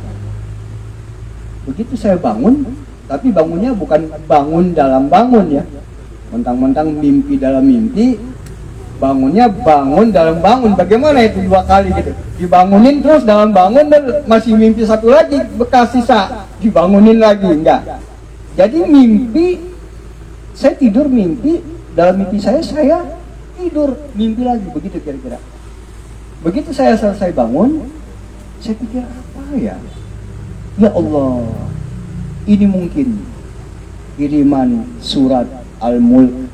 Begitu saya bangun, tapi bangunnya bukan bangun dalam bangun ya. Mentang-mentang mimpi dalam mimpi, bangunnya bangun dalam bangun. Bagaimana itu 2 kali gitu? Dibangunin terus dalam bangun dan masih mimpi satu lagi bekas sisa, dibangunin lagi, enggak. Jadi mimpi, saya tidur mimpi, dalam mimpi saya tidur mimpi lagi, begitu kira-kira. Begitu saya selesai bangun, saya pikir apa ya? Ya Allah, ini mungkin kiriman surat Al-Mulk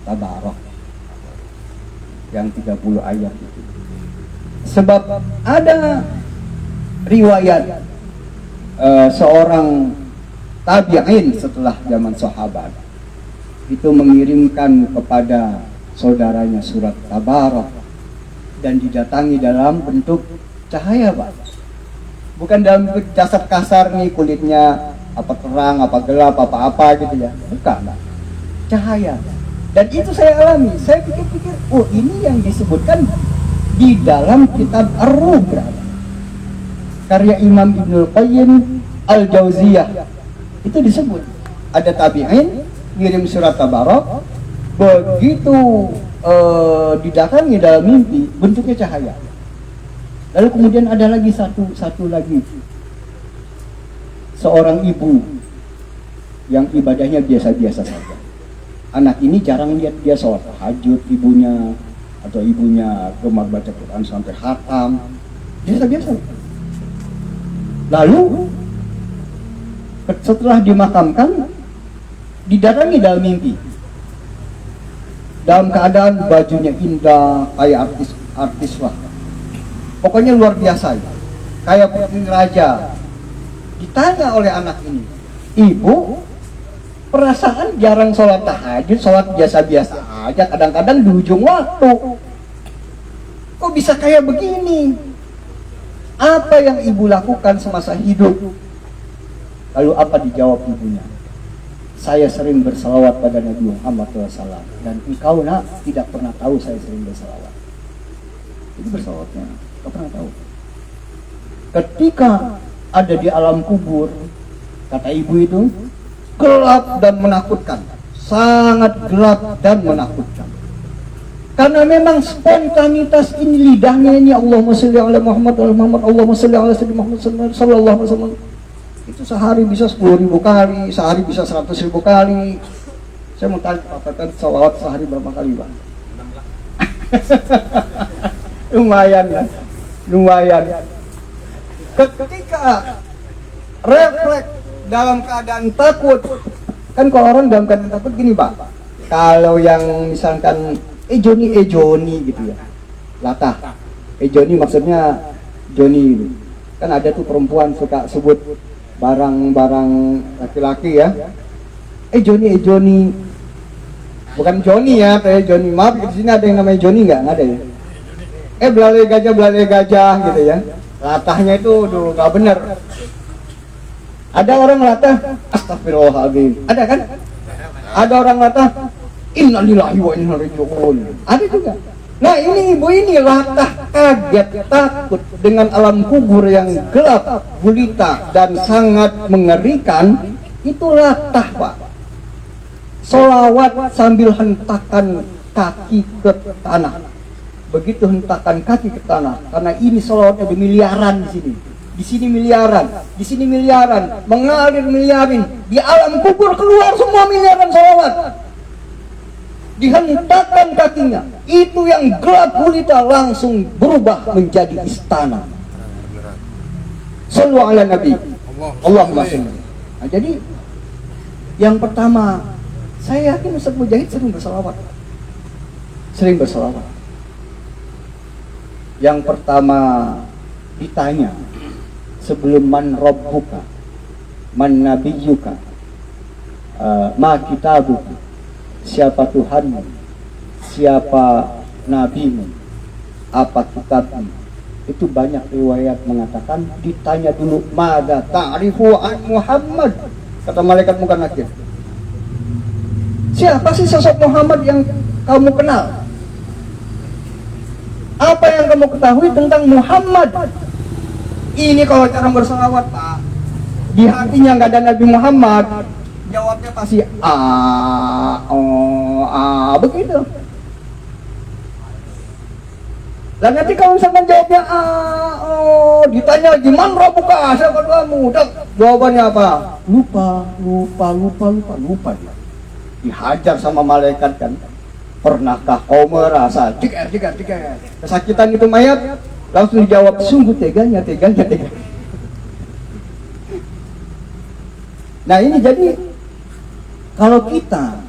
Tabarok yang 30 ayat itu. Sebab ada riwayat seorang tabi'in setelah zaman sahabat itu mengirimkan kepada saudaranya surat Tabarok dan didatangi dalam bentuk cahaya Pak. Bukan dalam bentuk jasad kasar nih kulitnya apa terang, apa gelap, apa gitu ya. Bukan, cahaya. Dan itu saya alami. Saya pikir-pikir, oh ini yang disebutkan di dalam kitab Ar-Ruh berarti. Karya Imam Ibnul Qayyim Al-Jauziyah. Itu disebut. Ada tabi'in ngirim surat tabarok, begitu didatangi dalam mimpi, bentuknya cahaya. Lalu kemudian ada lagi satu lagi, seorang ibu yang ibadahnya biasa-biasa saja. Anak ini jarang lihat dia sholat tahajud, ibunya gemar baca Quran sampai khatam, biasa-biasa. Lalu setelah dimakamkan, didatangi dalam mimpi, dalam keadaan bajunya indah, kayak artis lah. Pokoknya luar biasa ya. Kayak putri raja. Ditanya oleh anak ini, ibu, perasaan jarang sholat tahajud, sholat biasa-biasa aja, kadang-kadang di ujung waktu. Kok bisa kayak begini? Apa yang ibu lakukan semasa hidup? Lalu apa dijawab ibunya? Saya sering bersalawat pada Nabi Muhammad SAW. Dan engkau nak tidak pernah tahu saya sering bersalawat. Itu bersalawatnya, tak pernah tahu. Ketika ada di alam kubur, kata ibu itu, gelap dan menakutkan. Sangat gelap dan menakutkan. Karena memang spontanitas ini, lidahnya ini, Allahumma sholli ala Muhammad, Allahumma sholli ala Sayyidina Muhammad sallallahu alaihi wasallam. Itu sehari bisa 10.000 kali, sehari bisa 100.000 kali. Saya mau tanya Pak, salawat sehari berapa kali, Bang? Lumayan ya, lumayan. Ketika refleks dalam keadaan takut, kan kalau orang dalam keadaan takut gini, Pak. Kalau yang misalkan Joni gitu ya, latah. Joni maksudnya Joni, kan ada tuh perempuan suka sebut barang-barang laki-laki ya. Joni, bukan Joni ya, kayak Joni. Maaf, di sini ada yang namanya Joni nggak ada ya? Belalai gajah gitu ya. Latahnya itu nggak bener. Ada orang latah, astagfirullahaladzim. Ada kan? Ada orang latah, innalillahi wa inna ilaihi raji'un. Ada juga. Nah ini ibu ini latah, kaget, takut dengan alam kubur yang gelap, gulita dan sangat mengerikan. Itu latah, Pak. Sholawat sambil hentakan kaki ke tanah. Begitu hentakan kaki ke tanah, karena ini sholawatnya di miliaran di sini. Di sini miliaran, di sini miliaran, mengalir miliarin. Di alam kubur keluar semua miliaran sholawat. Dihentakkan kakinya, itu yang gelap gulita langsung berubah menjadi istana. Shallu ala Nabi. Allahumma shalli. Nah, jadi yang pertama, saya yakin Ustaz Mujahid sering bersalawat. Sering bersalawat. Yang pertama ditanya, sebelum man rabbuka, man nabiyyuka, ma kitabuka, siapa Tuhanmu, siapa nabimu, apa kitabmu. Itu banyak riwayat mengatakan ditanya dulu, mada ta'rifu an Muhammad, kata malaikat munkar nakir. Siapa sih sosok Muhammad yang kamu kenal? Apa yang kamu ketahui tentang Muhammad? Ini kalau cara bersalawat, Pak, di hatinya nggak ada Nabi Muhammad, jawabnya pasti begitu. Dan nanti kalau misalkan jawabnya ditanya gimana Rabbuka, siapa Tuhanmu, jawabannya apa? Lupa dia. Dihajar sama malaikat kan. Pernahkah kau merasa jeger kesakitan itu mayat? Langsung dijawab, sungguh teganya. Nah ini jadi, kalau kita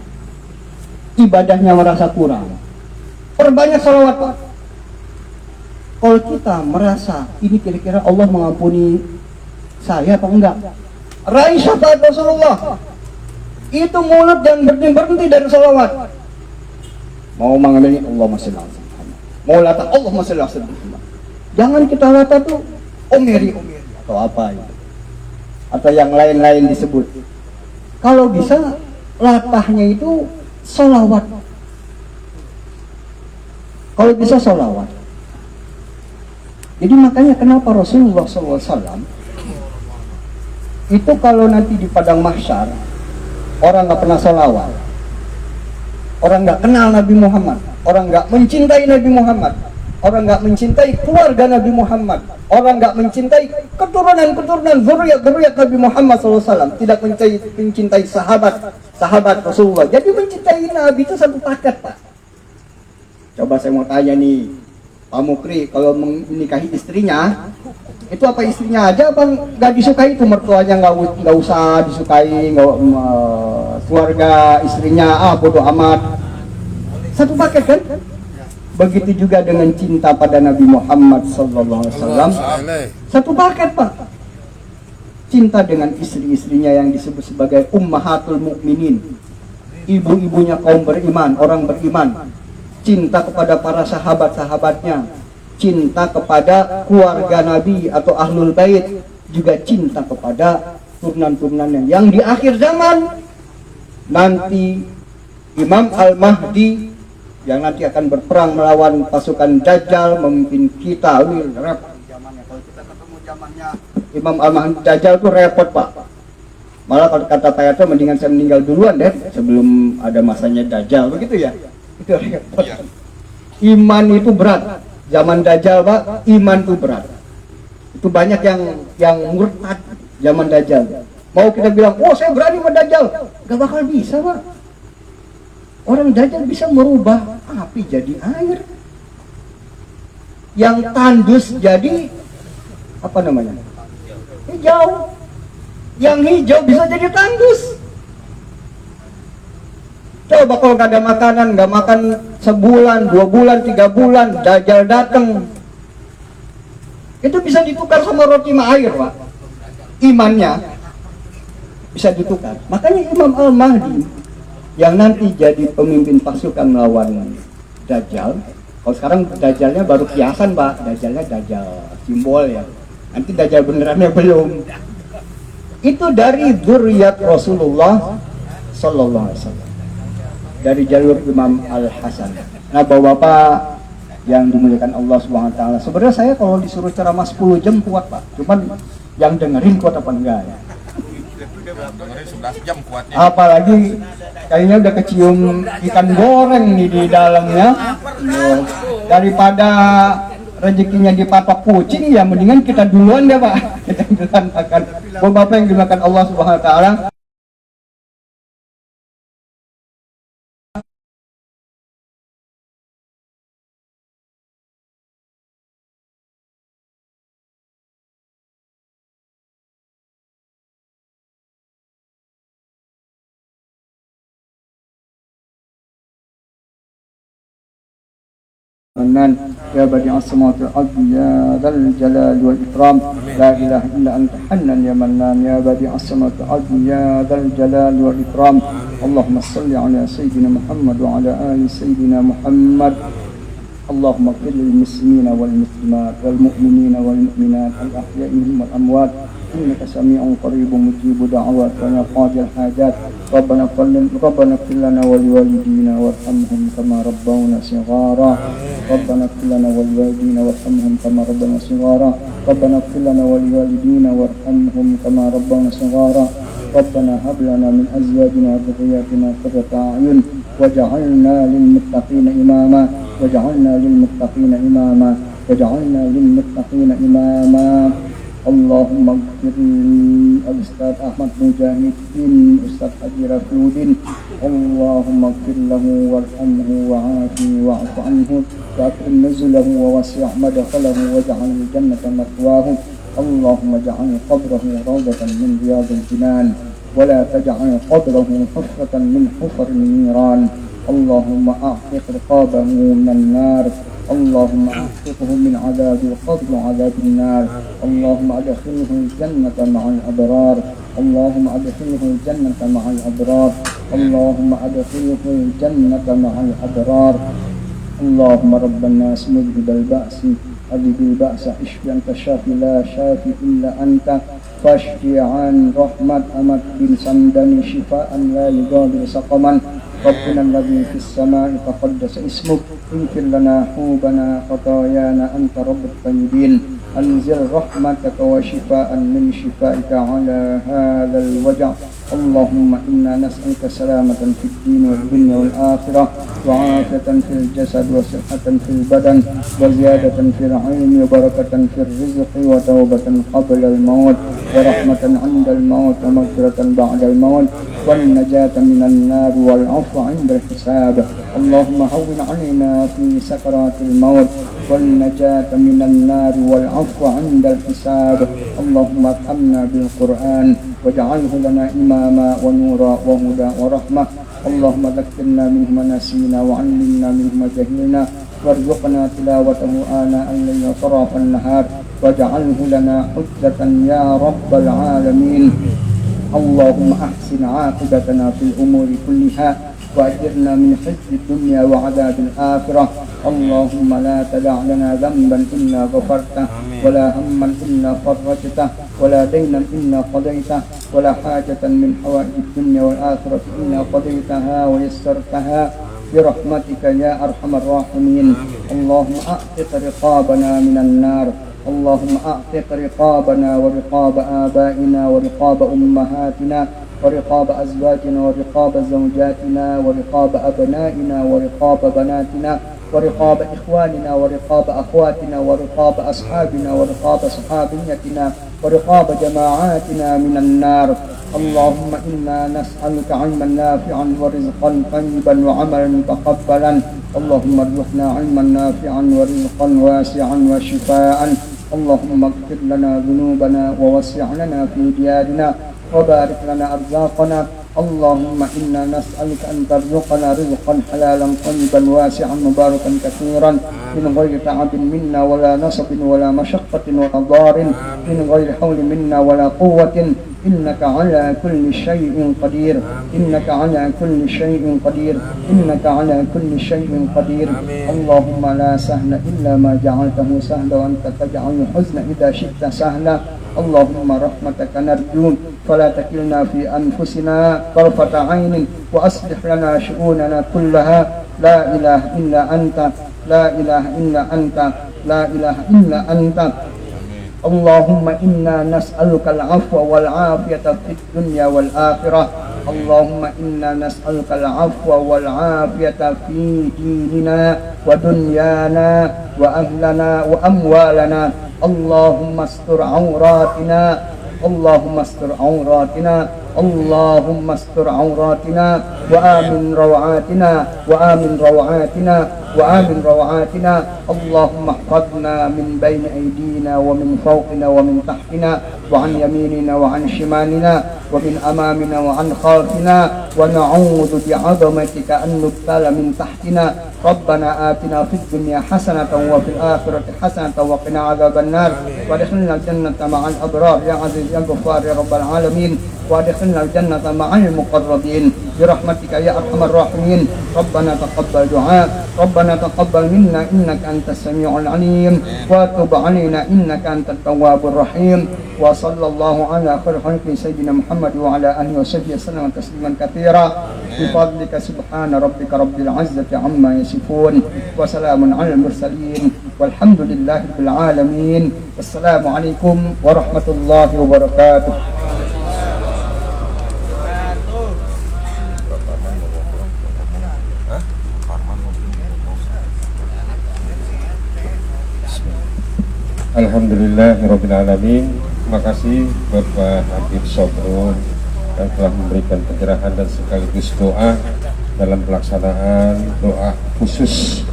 ibadahnya merasa kurang, perbanyak sholawat, Pak. Kalau kita merasa ini kira-kira Allah mengampuni saya apa enggak, raih syafaat Rasulullah. Itu mulut dan berhenti dari sholawat. Mau mengambil Allahumma sholli ala Muhammad, mau latah Allahumma sholli ala Muhammad. Jangan kita latah tuh omeri atau apa ya. atau yang lain-lain disebut. Kalau bisa latahnya itu sholawat. Kalau bisa sholawat. Jadi makanya kenapa Rasulullah SAW itu kalau nanti di padang mahsyar orang nggak pernah sholawat, orang nggak kenal Nabi Muhammad, orang nggak mencintai Nabi Muhammad, orang nggak mencintai keluarga Nabi Muhammad, orang nggak mencintai keturunan zuriat Nabi Muhammad SAW, tidak mencintai sahabat Rasulullah. Jadi mencintai Nabi itu satu paket, Pak. Coba saya mau tanya nih, Pak Mukri, kalau menikahi istrinya, itu apa istrinya aja apa nggak disukai, itu mertuanya nggak usah disukai, keluarga istrinya bodo amat, satu paket kan? Begitu juga dengan cinta pada Nabi Muhammad SAW, satu paket, Pak. Cinta dengan istri-istrinya yang disebut sebagai ummahatul mukminin, ibu-ibunya kaum beriman, orang beriman. Cinta kepada para sahabat-sahabatnya, cinta kepada keluarga Nabi atau ahlul bait, juga cinta kepada turunan-turunannya. Yang di akhir zaman nanti Imam Al-Mahdi yang nanti akan berperang melawan pasukan Dajjal, memimpin kita. Ini repot zamannya. Kalau kita ketemu zamannya Imam Al-Mahdi Dajjal itu repot, Pak. Malah kalau kata Pak Yato, mendingan saya meninggal duluan deh sebelum ada masanya Dajjal, begitu ya. Itu repot. Iman itu berat. Zaman Dajjal, Pak, iman itu berat. Itu banyak yang murtad zaman Dajjal. Mau kita bilang, oh saya berani sama Dajjal, gak bakal bisa, Pak. Orang Dajjal bisa merubah api jadi air, yang tandus jadi apa namanya, hijau, yang hijau bisa jadi tandus. Coba kalau gak ada makanan, gak makan sebulan, 2 bulan, 3 bulan, Dajjal datang, itu bisa ditukar sama roti sama air, Pak. Imannya bisa ditukar. Makanya Imam Al-Mahdi yang nanti jadi pemimpin pasukan melawan Dajjal. Kalau sekarang Dajjalnya baru kiasan, Pak. Dajjalnya Dajjal simbol ya. Nanti Dajjal benerannya belum. Itu dari dzurriyyat Rasulullah Sallallahu Alaihi Wasallam, dari jalur Imam Al-Hasan. Nah, Bapak-bapak yang dimuliakan Allah Subhanahu wa taala, sebenarnya saya kalau disuruh ceramah 10 jam kuat, Pak. Cuman yang dengerin kuat apa enggak ya? Dengerin 11 jam kuatnya. Apalagi kayaknya udah kecium ikan goreng nih di dalamnya. Daripada rezekinya dipatok kucing, ya mendingan kita duluan deh, Pak. Kita duluan makan. Bapak yang dimakan Allah Subhanahu wa taala, Manan ya badi'as samawati wal ardi ya dzal jalali wal ikram, la ilaha illa anta hannan ya mannan ya badi'as samawati wal ardi ya dzal jalali wal ikram. Allahumma shalli ala sayyidina Muhammad wa ala ali sayyidina Muhammad. Allahumma ighfir lil muslimina wal muslimat wal mu'minina wal mu'minat al ahya'i minhum wal amwat innaka sami'un qaribun mujibud da'awat wa qadil hajat. Rabbana ighfir lana wa liwalidina warhamhum kama rabbawna shighara. Rabbana ighfir lana wa liwalidina warhamhum kama rabbawna shighara. Rabbana ighfir lana wa liwalidina warhamhum kama rabbawna shighara. Rabbana hab lana min azwajina wa dhurriyyatina qurrata a'yun waj'alna lil muttaqina imama waj'alna lil muttaqina imama waj'alna lil muttaqina imama. Allahumma ighfir li al-Ustaz Ahmad Mujahidin, Ustaz Haji Rafudin. Allahumma ighfir lahu warhamhu wa'afihi wa'fu anhu wa akrim nuzulahu wa wasi' madkhalahu waj'al jannata mathwahu. Allahumma ja'al qabrahu rawdatan min riyadil jinan wa la taj'al qabrahu hufratan min hufarin niran. Allahumma a'tiq riqabahu minan nar. اللهم اعتقه من عذاب القبر وعذاب النار. اللهم ادخله الجنة مع الأبرار. اللهم ادخله الجنة مع الأبرار. اللهم ادخله الجنة مع الأبرار. اللهم رب الناس مذهب البأس أذهب البأس اشف أنت الشافي لا شافي إلا أنت فاشفي عن رحمة أمد بن سمدن شفاء لا يغادر سقما ربنا الذي في السماء تقدس اسمك اغفر لنا حوبنا خطايانا أنت رب الطيبين أنزل رحمتك وشفاء من شفائك على هذا الوجع اللهم إنا نسألك سلامة في الدين والدنيا والآخرة وعافية في الجسد وصحة في البدن وزيادة في العلم وبركة في الرزق وتوبة قبل الموت ورحمة عند الموت ومغفرة بعد الموت والنجاة من النار والعفو عند الحساب اللهم هون علينا في سكرات الموت والنجاة من النار والعفو عند الحساب اللهم ارحمنا بالقرآن واجعله لنا إماما ونورا وهدى ورحمة اللهم ذكرنا منه ما نسينا وعلمنا منه ما جهلنا وارزقنا تلاوته آناء الليل وطرف النهار واجعله لنا حجة يا رب العالمين اللهم أحسن عاقبتنا في الأمور كلها وأجرنا من خزي الدنيا وعذاب الآخرة اللهم لا تدع لنا ذنبا إلا غفرته ولا هما إلا فرجته ولا دينا إلا قضيته ولا حاجة من حوائج الدنيا والآخرة إلا قضيتها ويسرتها برحمتك يا أرحم الراحمين اللهم أعتق رقابنا من النار اللهم أعتق رقابنا ورقاب آبائنا ورقاب أمهاتنا ورقاب أزواجنا ورقاب زوجاتنا ورقاب أبنائنا ورقاب بناتنا ورقاب إخواننا ورقاب أخواتنا ورقاب أصحابنا ورقاب صحابيتنا ورقاب جماعاتنا من النار اللهم إنا نسألك علما نافعا ورزقا طيبا وعملا متقبلا اللهم ارزقنا علما نافعا ورزقا واسعا وشفاء اللهم اغفر لنا ذنوبنا ووسع لنا في ديارنا وبارك لنا أرزاقنا اللهم إنا نسألك أن ترزقنا رزقا حلالا طيبا واسعا مباركا كثيرا من غير تعب منا ولا نصب ولا مشقة ولا ضار من غير حول منا ولا قوة إنك على كل شيء قدير إنك على كل شيء قدير إنك على كل شيء قدير اللهم لا سهل إلا ما جعلته سهلا وأنت تجعل الحزن إذا شئت سهلا اللهم رحمتك نرجو فلا تكلنا في أنفسنا طرفة عين وأصلح لنا شؤوننا كلها لا إله إلا أنت لا إله إلا أنت لا إله إلا أنت اللهم إنا نسألك العفو والعافية في الدنيا والآخرة اللهم إنا نسألك العفو والعافية في ديننا ودنيانا وأهلنا وأموالنا اللهم استر عوراتنا اللهم استر عوراتنا اللهم استر عوراتنا وآمن روعاتنا وآمن روعاتنا وآمن روعاتنا اللهم احفظنا من بين أيدينا ومن فوقنا ومن تحتنا وعن يميننا وعن شمالنا ومن أمامنا وعن خلفنا ونعوذ بعظمتك أن نبتل من تحتنا ربنا آتنا في الدنيا حسنة وفي الآخرة حسنة وقنا عذاب النار وادخلنا الجنة مع الأبرار يا عزيز يا غفار يا رب العالمين وادخلنا الجنة مع المقربين برحمتك يا أرحم الراحمين ربنا تقبل دعاء ربنا تقبل منا إنك أنت السميع العليم وتب علينا إنك أنت التواب الرحيم وصلى الله على خير خلق سيدنا محمد وعلى آله وصحبه وسلم تسليما كثيرا بفضلك سبحان ربك رب العزة عما يصفون وسلام على المرسلين والحمد لله رب العالمين والسلام عليكم ورحمة الله وبركاته. Alhamdulillahirrabbilalamin. Terima kasih Bapak Habib Sobrun yang telah memberikan pencerahan dan sekaligus doa dalam pelaksanaan doa khusus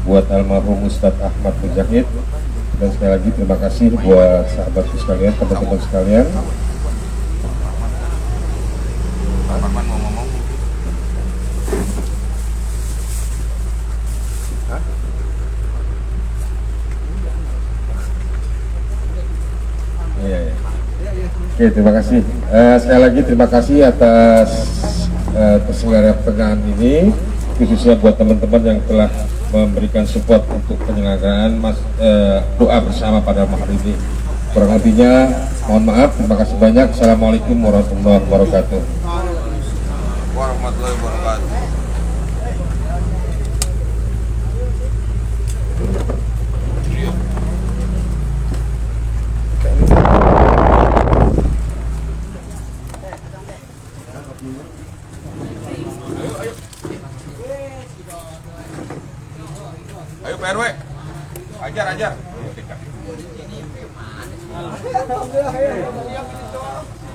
buat almarhum Ustadz Ahmad Mujahid. Dan sekali lagi terima kasih buat sahabatku sekalian, teman-teman sekalian. Oke, terima kasih. Sekali lagi terima kasih atas terselenggara pertengahan ini, khususnya buat teman-teman yang telah memberikan support untuk penyelenggaraan doa bersama pada malam ini. Kurang lebihnya mohon maaf. Terima kasih banyak. Assalamualaikum warahmatullahi wabarakatuh. Warahmatullahi wabarakatuh. Ayo Pak RW, ajar.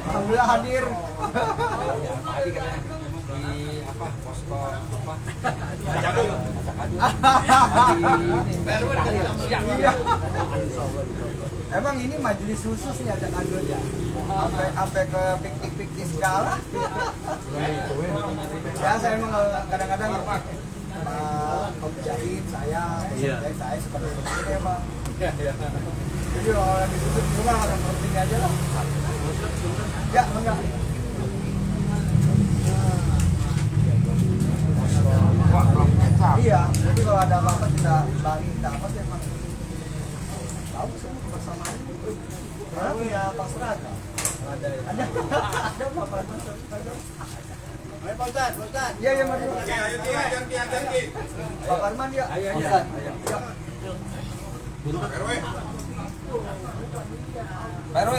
Alhamdulillah hadir. Emang ini majelis khusus nih ada adunya. Sampai ke piknik segala. Ya saya emang kadang-kadang Om Jahid saya seperti ini ya Pak. Jadi kalau lagi tutup rumah orang penting aja lah. Ya enggak. Iya, jadi kalau ada apa-apa kita bagi dapat emang tahu semua kebersamaan. Karena punya pasrah ada apa-apa. Ayo Pak Ustaz. Iya mari. Ayo Ki. Pak Arman ya. Ayo. RW. RW.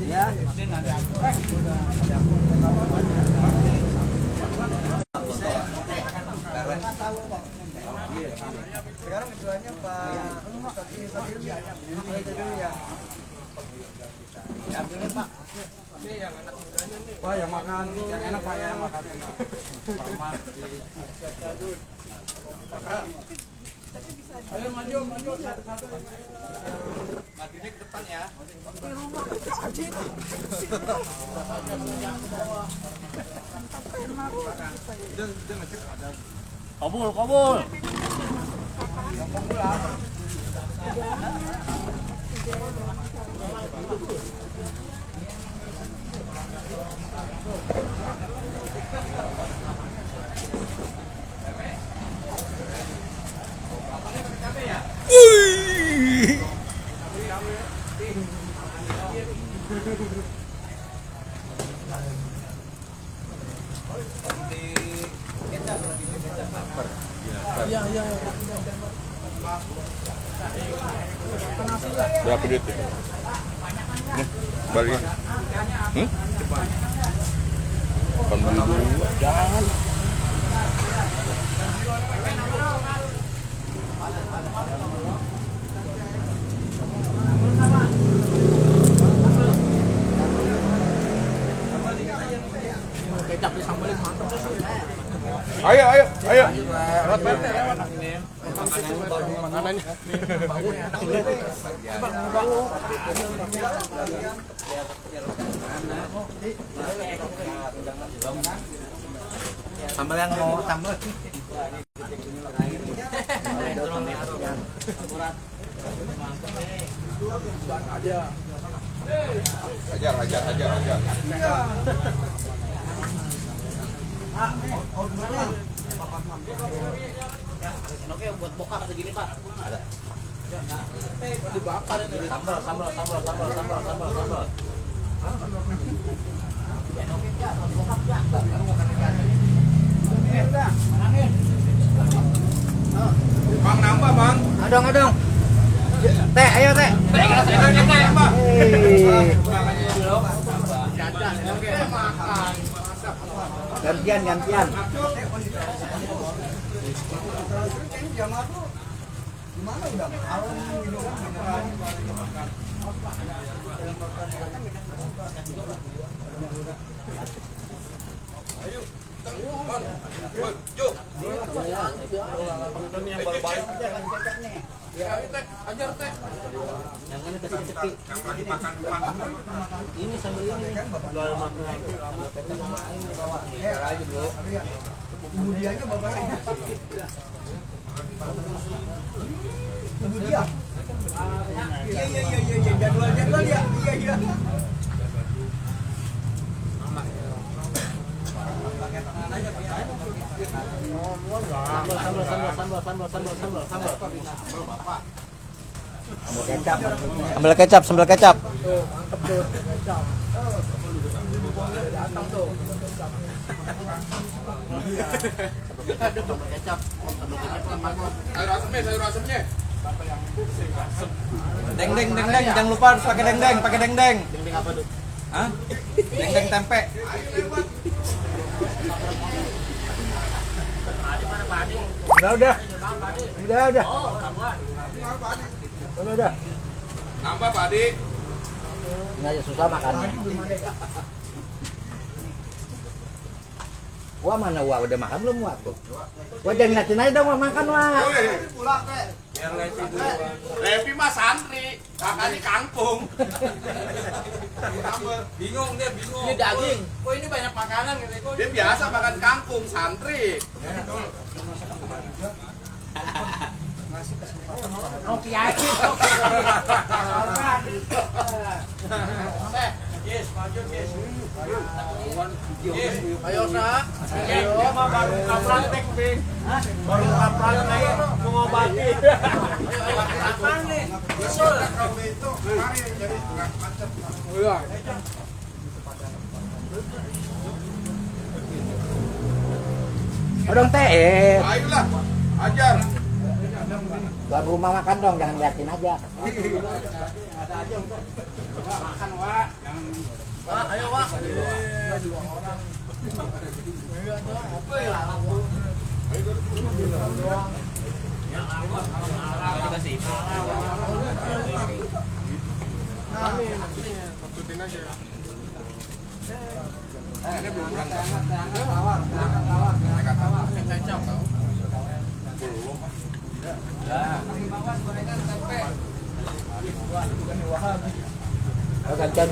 Ya. Sekarang ketuanya Pak Pak. Wah, yang makan yang enak Pak, yang makan enak. Ayo maju satu-satu. Majunya ke depan ya. Kabul. Berapa duit ya? Nih, balik. Jangan. Ayo. Lewat PT lewat. Makanannya. Sambal yang mau sambal. Ajar. Oke, buat bokap segini Pak. Ada. Dibakar ini. Sambal. Bang nambah, Bang. Adong. Teh, ayo teh. Gantian. Ini sambil ini. Kemudiannya bapak kemudian iya jadwal ya iya Sambal kecap. Sayur asemnya. Deng, jangan lupa harus pakai deng. Deng apa tuh? Hah? Deng tempe. Udah. Nambah Pak Adi. Ini aja susah makannya. Wah mana Wah udah makan belum Wah tuh? Wah jangan ngeliatin aja dong Wah makan Wah. Levi mah santri, kakaknya kangkung. Bingung. Ini daging. Kok ini banyak makanan gitu? Dia biasa makan kangkung santri. Oke aja. Yes, maju yes. Ayo Sa. Ayo mah baru praktek, Bing. Baru praktek mengobati. Apaan nih? Bisul. Itu mari jadi enggak macet. Iya. Dong teh. Ayolah, ajar. Tuan rumah makan dong, jangan liatin aja. Makan, Wak. Wak, ayo, Wak. Ini belum berangkat. Gantian.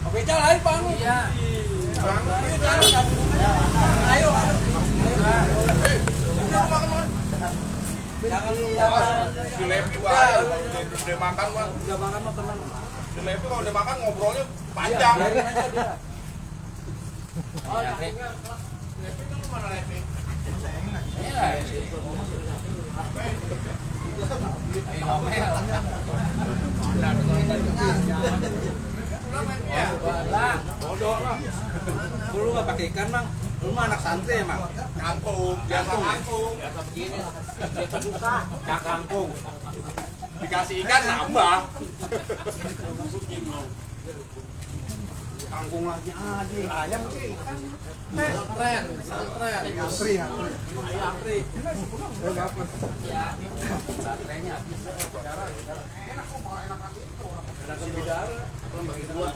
Oke, jalan, Bang. Iya. Ayo. Si Levi udah makan, Bang. Udah makan mah tenang. Si Levi kalau udah makan ngobrolnya panjang. Oh, Levi kan mana Levi? Bodoh lah. Lu nggak pakai ikan bang? Lu mah anak santri emang? Kangkung, biasa kangkung. Biasa begini. Biasa susah. Ya kangkung. Dikasih ikan nambah. Kangkung lagi ada. Ayam ke ikan. Santren. Antri. Santrennya. Enak kok, malah enak itu. Enak di bidara. Bagi dua.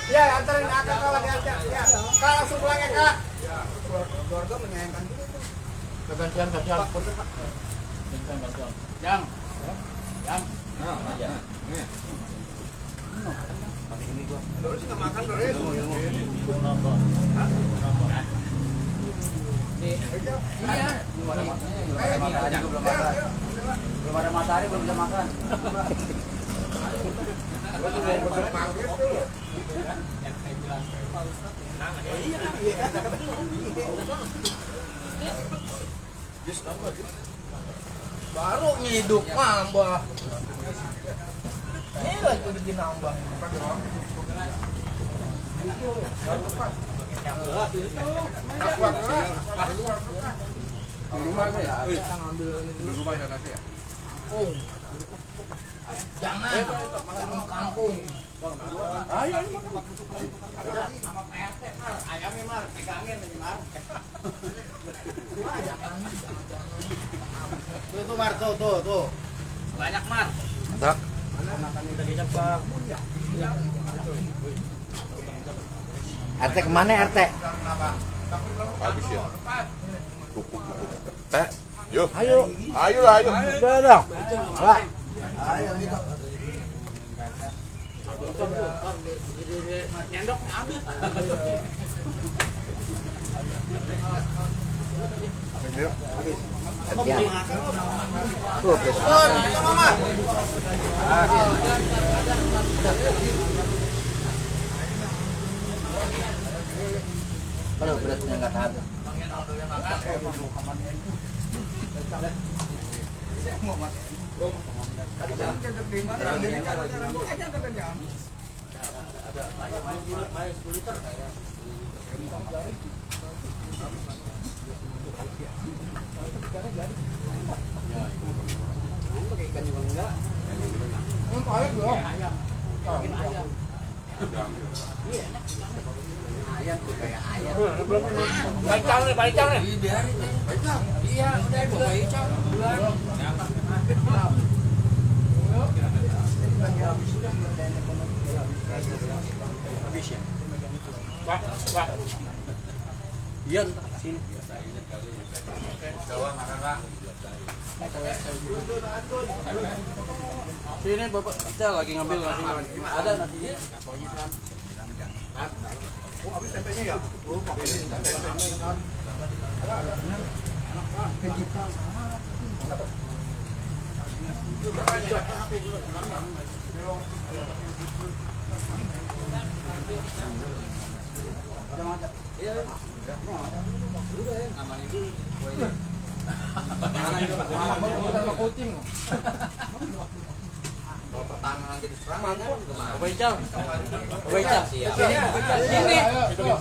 Ya, anterin Kak kalau lagi aja. Ya, Kak langsung pulang ya, Kak. Keluarga menyayangkan juga tuh. Gantian. Jang. Nah, aja. Ini gua. Doris enggak makan, Doris. Iya. Belum ada matahari, belum bisa makan. Baru nyiduk nambah. Ini lagi bikin nambah. Di rumah ya? Di rumah ya nanti ya? Oh. Jangan kampung. Ayo ini sama PRT Mar, ayamnya Mar, pegangin ini Mar. Tuh Mar, tuh. Banyak Mar. Mantap. Makan minta dicepak. RT kemana RT? Habis ya. Teh, yuk. Ayo. Ayo lah, ayo. Udah dong. Lah. Nyendok ambil. Kalau beratnya nggak tahan. Baicang nih. Iya, udah baicang. Habis ya? Pak. Iya, sini. Jawa makan, Pak. Sini Bapak, kita lagi ngambil nasi. Ada nasinya. Oh, habis tempenya ya? Oh, pakai tempe.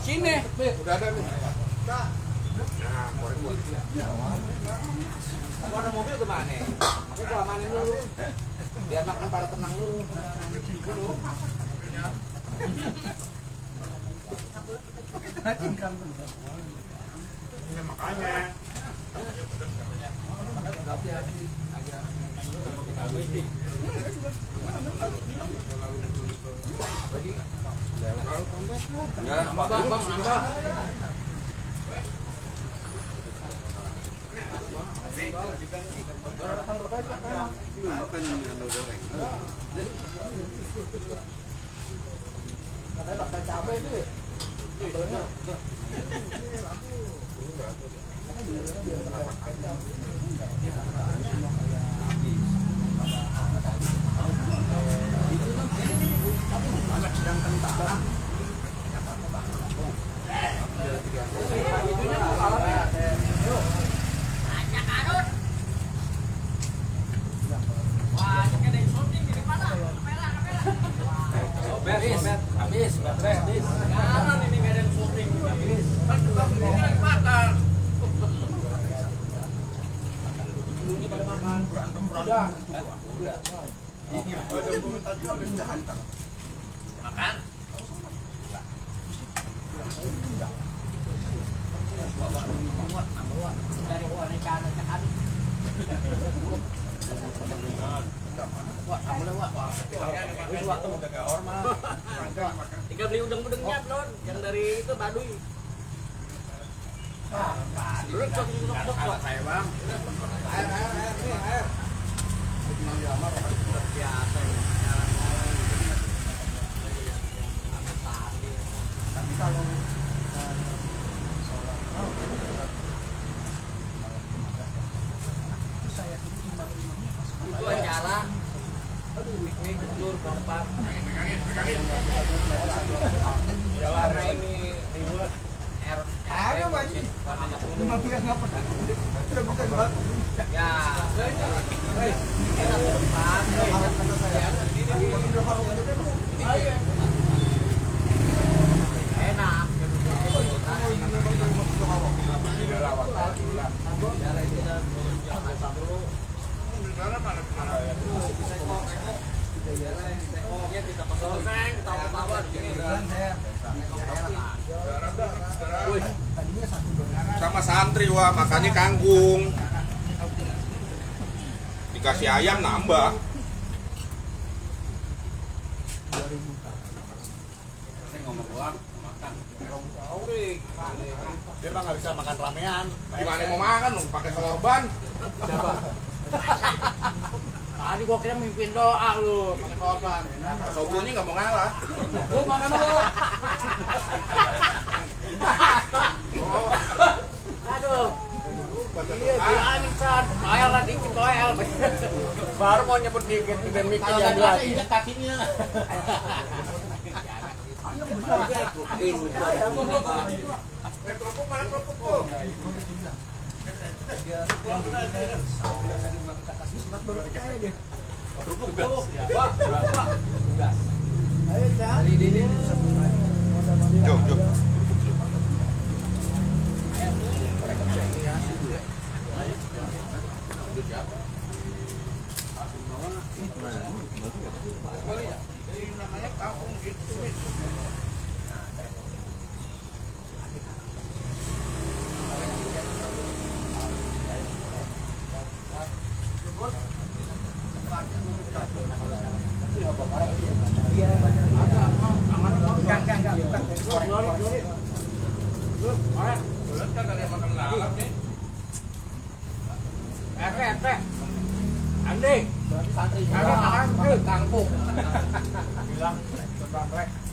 Sini. Udah ada nih. Mau ada mobil kemana? Aku gua amanin dulu. Biar makan pada tenang dulu. Makanya. Ya, nambah. Habis. Jangan ini nggak ada yang syuting. Habis. Kan juga ini lagi makan. Ini pada makan. Berantem. Makan. Dari wanita kan. Wah, kamu lewat. Tinggal beli udang-udangnya, Lon. Yang dari itu Baduy. Terus saya, Bang. Air. Biasa. Tapi kalau itu acara piknik telur kompak karena ini ribut ada banyak 15 nggak pernah ya enak Sama santri wah makannya kangkung. Dikasih ayam nambah. Dia mah nggak bisa makan ramean. Gimana mau makan dong pakai sorban? Siapa? Tadi gua kira mimpin doa lu pakai korban. Sobunya nggak mau ngalah. Gua makan dulu. Aduh. Iya, bilangin kan. Toel lah dikit toel. Baru mau nyebut dikit dan mikir yang dua. Injek kakinya. Kerupuk mana kerupuk tuh? Jom, jom.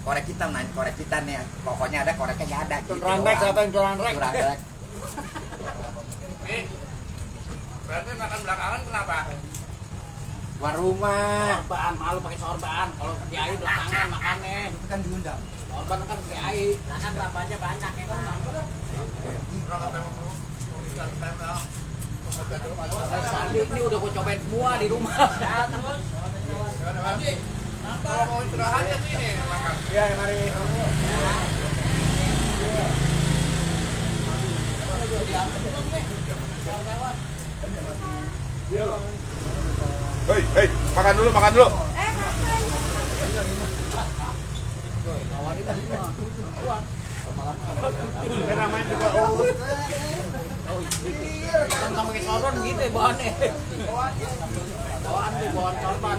Korek hitam nanti, korek hitam nih. Pokoknya ada koreknya nggak ada. Curanrek, siapa yang curanrek? Curanrek. Berarti makan belakangan kenapa? Keluar rumah. Sorban, malu pakai sorban. Kalau kiai belakangan makannya. Itu kan diundang. Sorban kan kiai. Nah kan berapanya banyak ya kan. Sandi ini udah gue cobain semua di rumah. Kalau mau istirahat ya sini makan. Iya, mari. Hei, hei, makan dulu, makan dulu. Namanya juga tentang pakai sorban gitu ya bahannya. Bawaan tuh, bawaan sorban.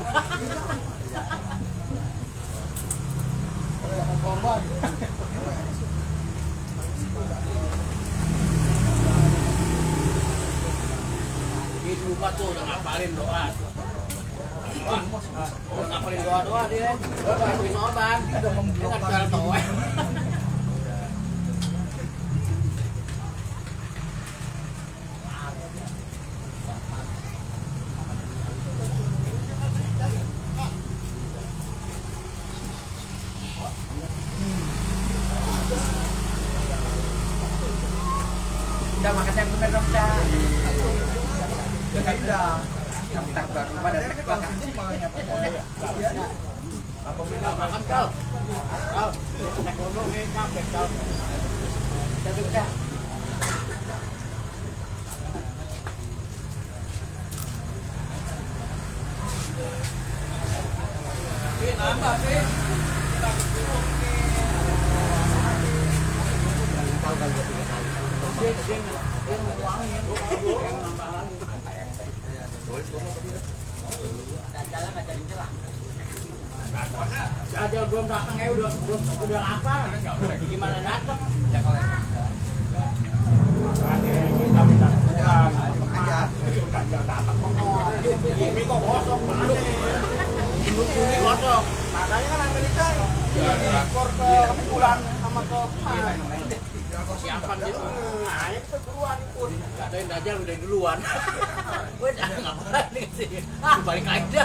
Di rumah tuh udah ngapalin doa. Wah, ngapalin doa dia. Pakai sorban. Dia nggak jual toa. Udah makan yang bener dong, Cak. Udah. Bentar keluar rumah dan ke belakang. Makan kau. Kau, naik gunung nih, capek kau. Jadi udah. Ini nambah sih. Jadwal belum datang ya udah lapar. Gimana datang? Ini kok kosong banget. Ini kosong. Makanya kan Amerika ekspor ke bulan sama ke siapan gitu. Nah, itu keperluan pun. Gak ada yang dajal udah duluan. Gue udah ngapain nih sih. Balik aja.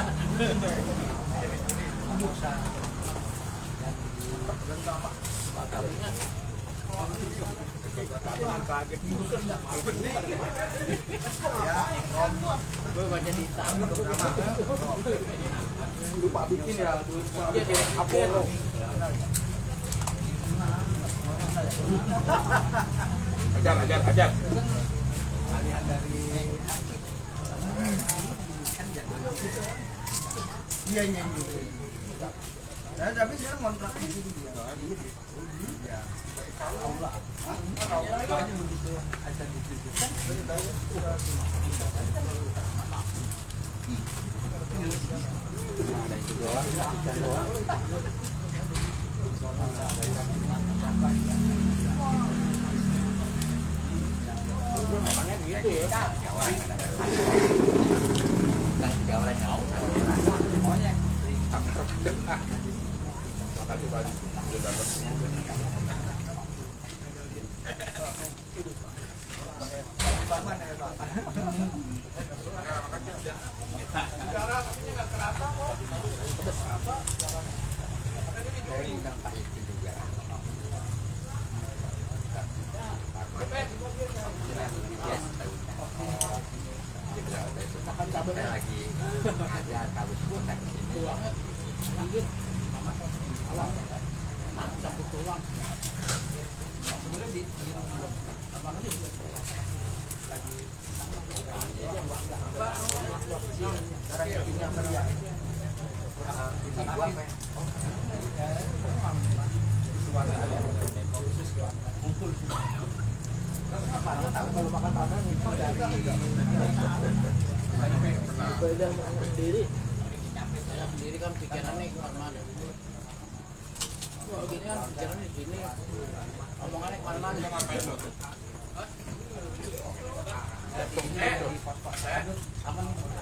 Gue baca di sana. Lupa bikin ya. Dia di Apollo. Ajar. Iya nyanyi. Nah, tapi sekarang kontrak di sini dia. Iya. Sendiri kan pikirannya kemana-mana. Wah, gini kan pikirannya di sini, omongannya kemana-mana.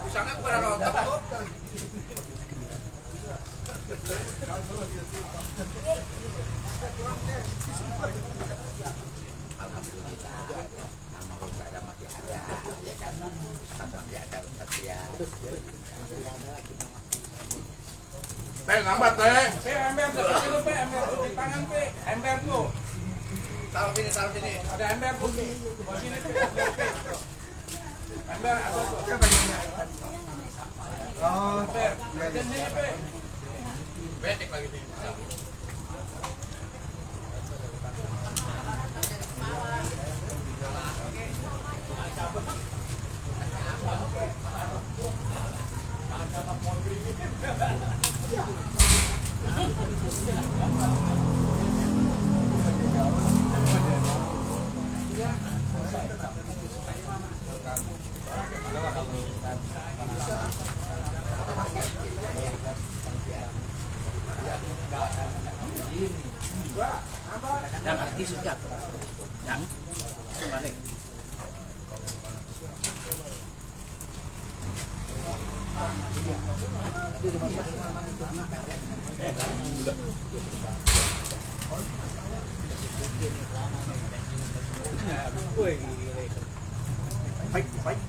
Misalnya kepada nonton tuh. Lambat teh. Ember tuh, ember tuh di tangan pe, ember tuh. Taruh sini. Ada ember tuh. Sini pe, ember atau Oh, sini pe. betek lagi nih. Jangan disujat. Jangan. Balik. Baik.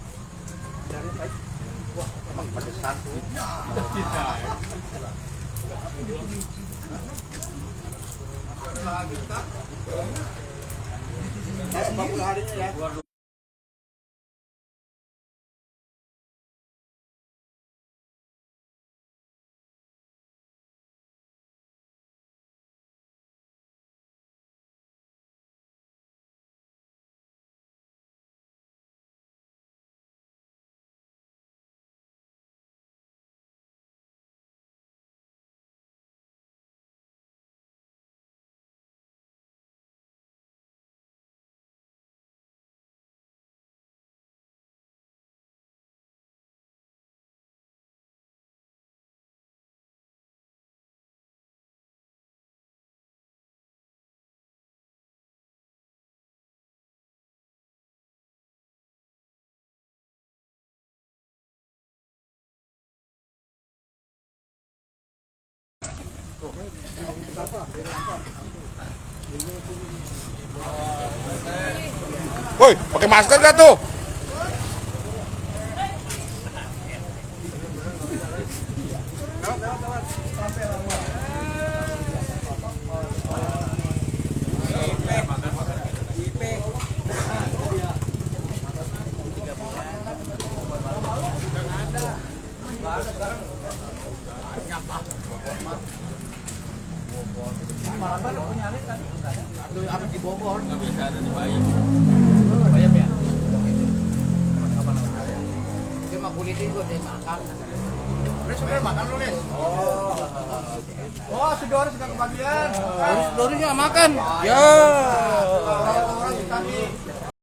Dari baik. Wah, emang pada satu. Nah, 40 harinya ya. Woi, pakai masker gak tuh? Apa di Bogor? Nggak bisa ada di Bayam. Bayam ya? Dia mah kulitnya juga dia makan. Sudah makan lu, Lis. Oh, sudah kebagian. Doris nggak makan. Ya. Orang tadi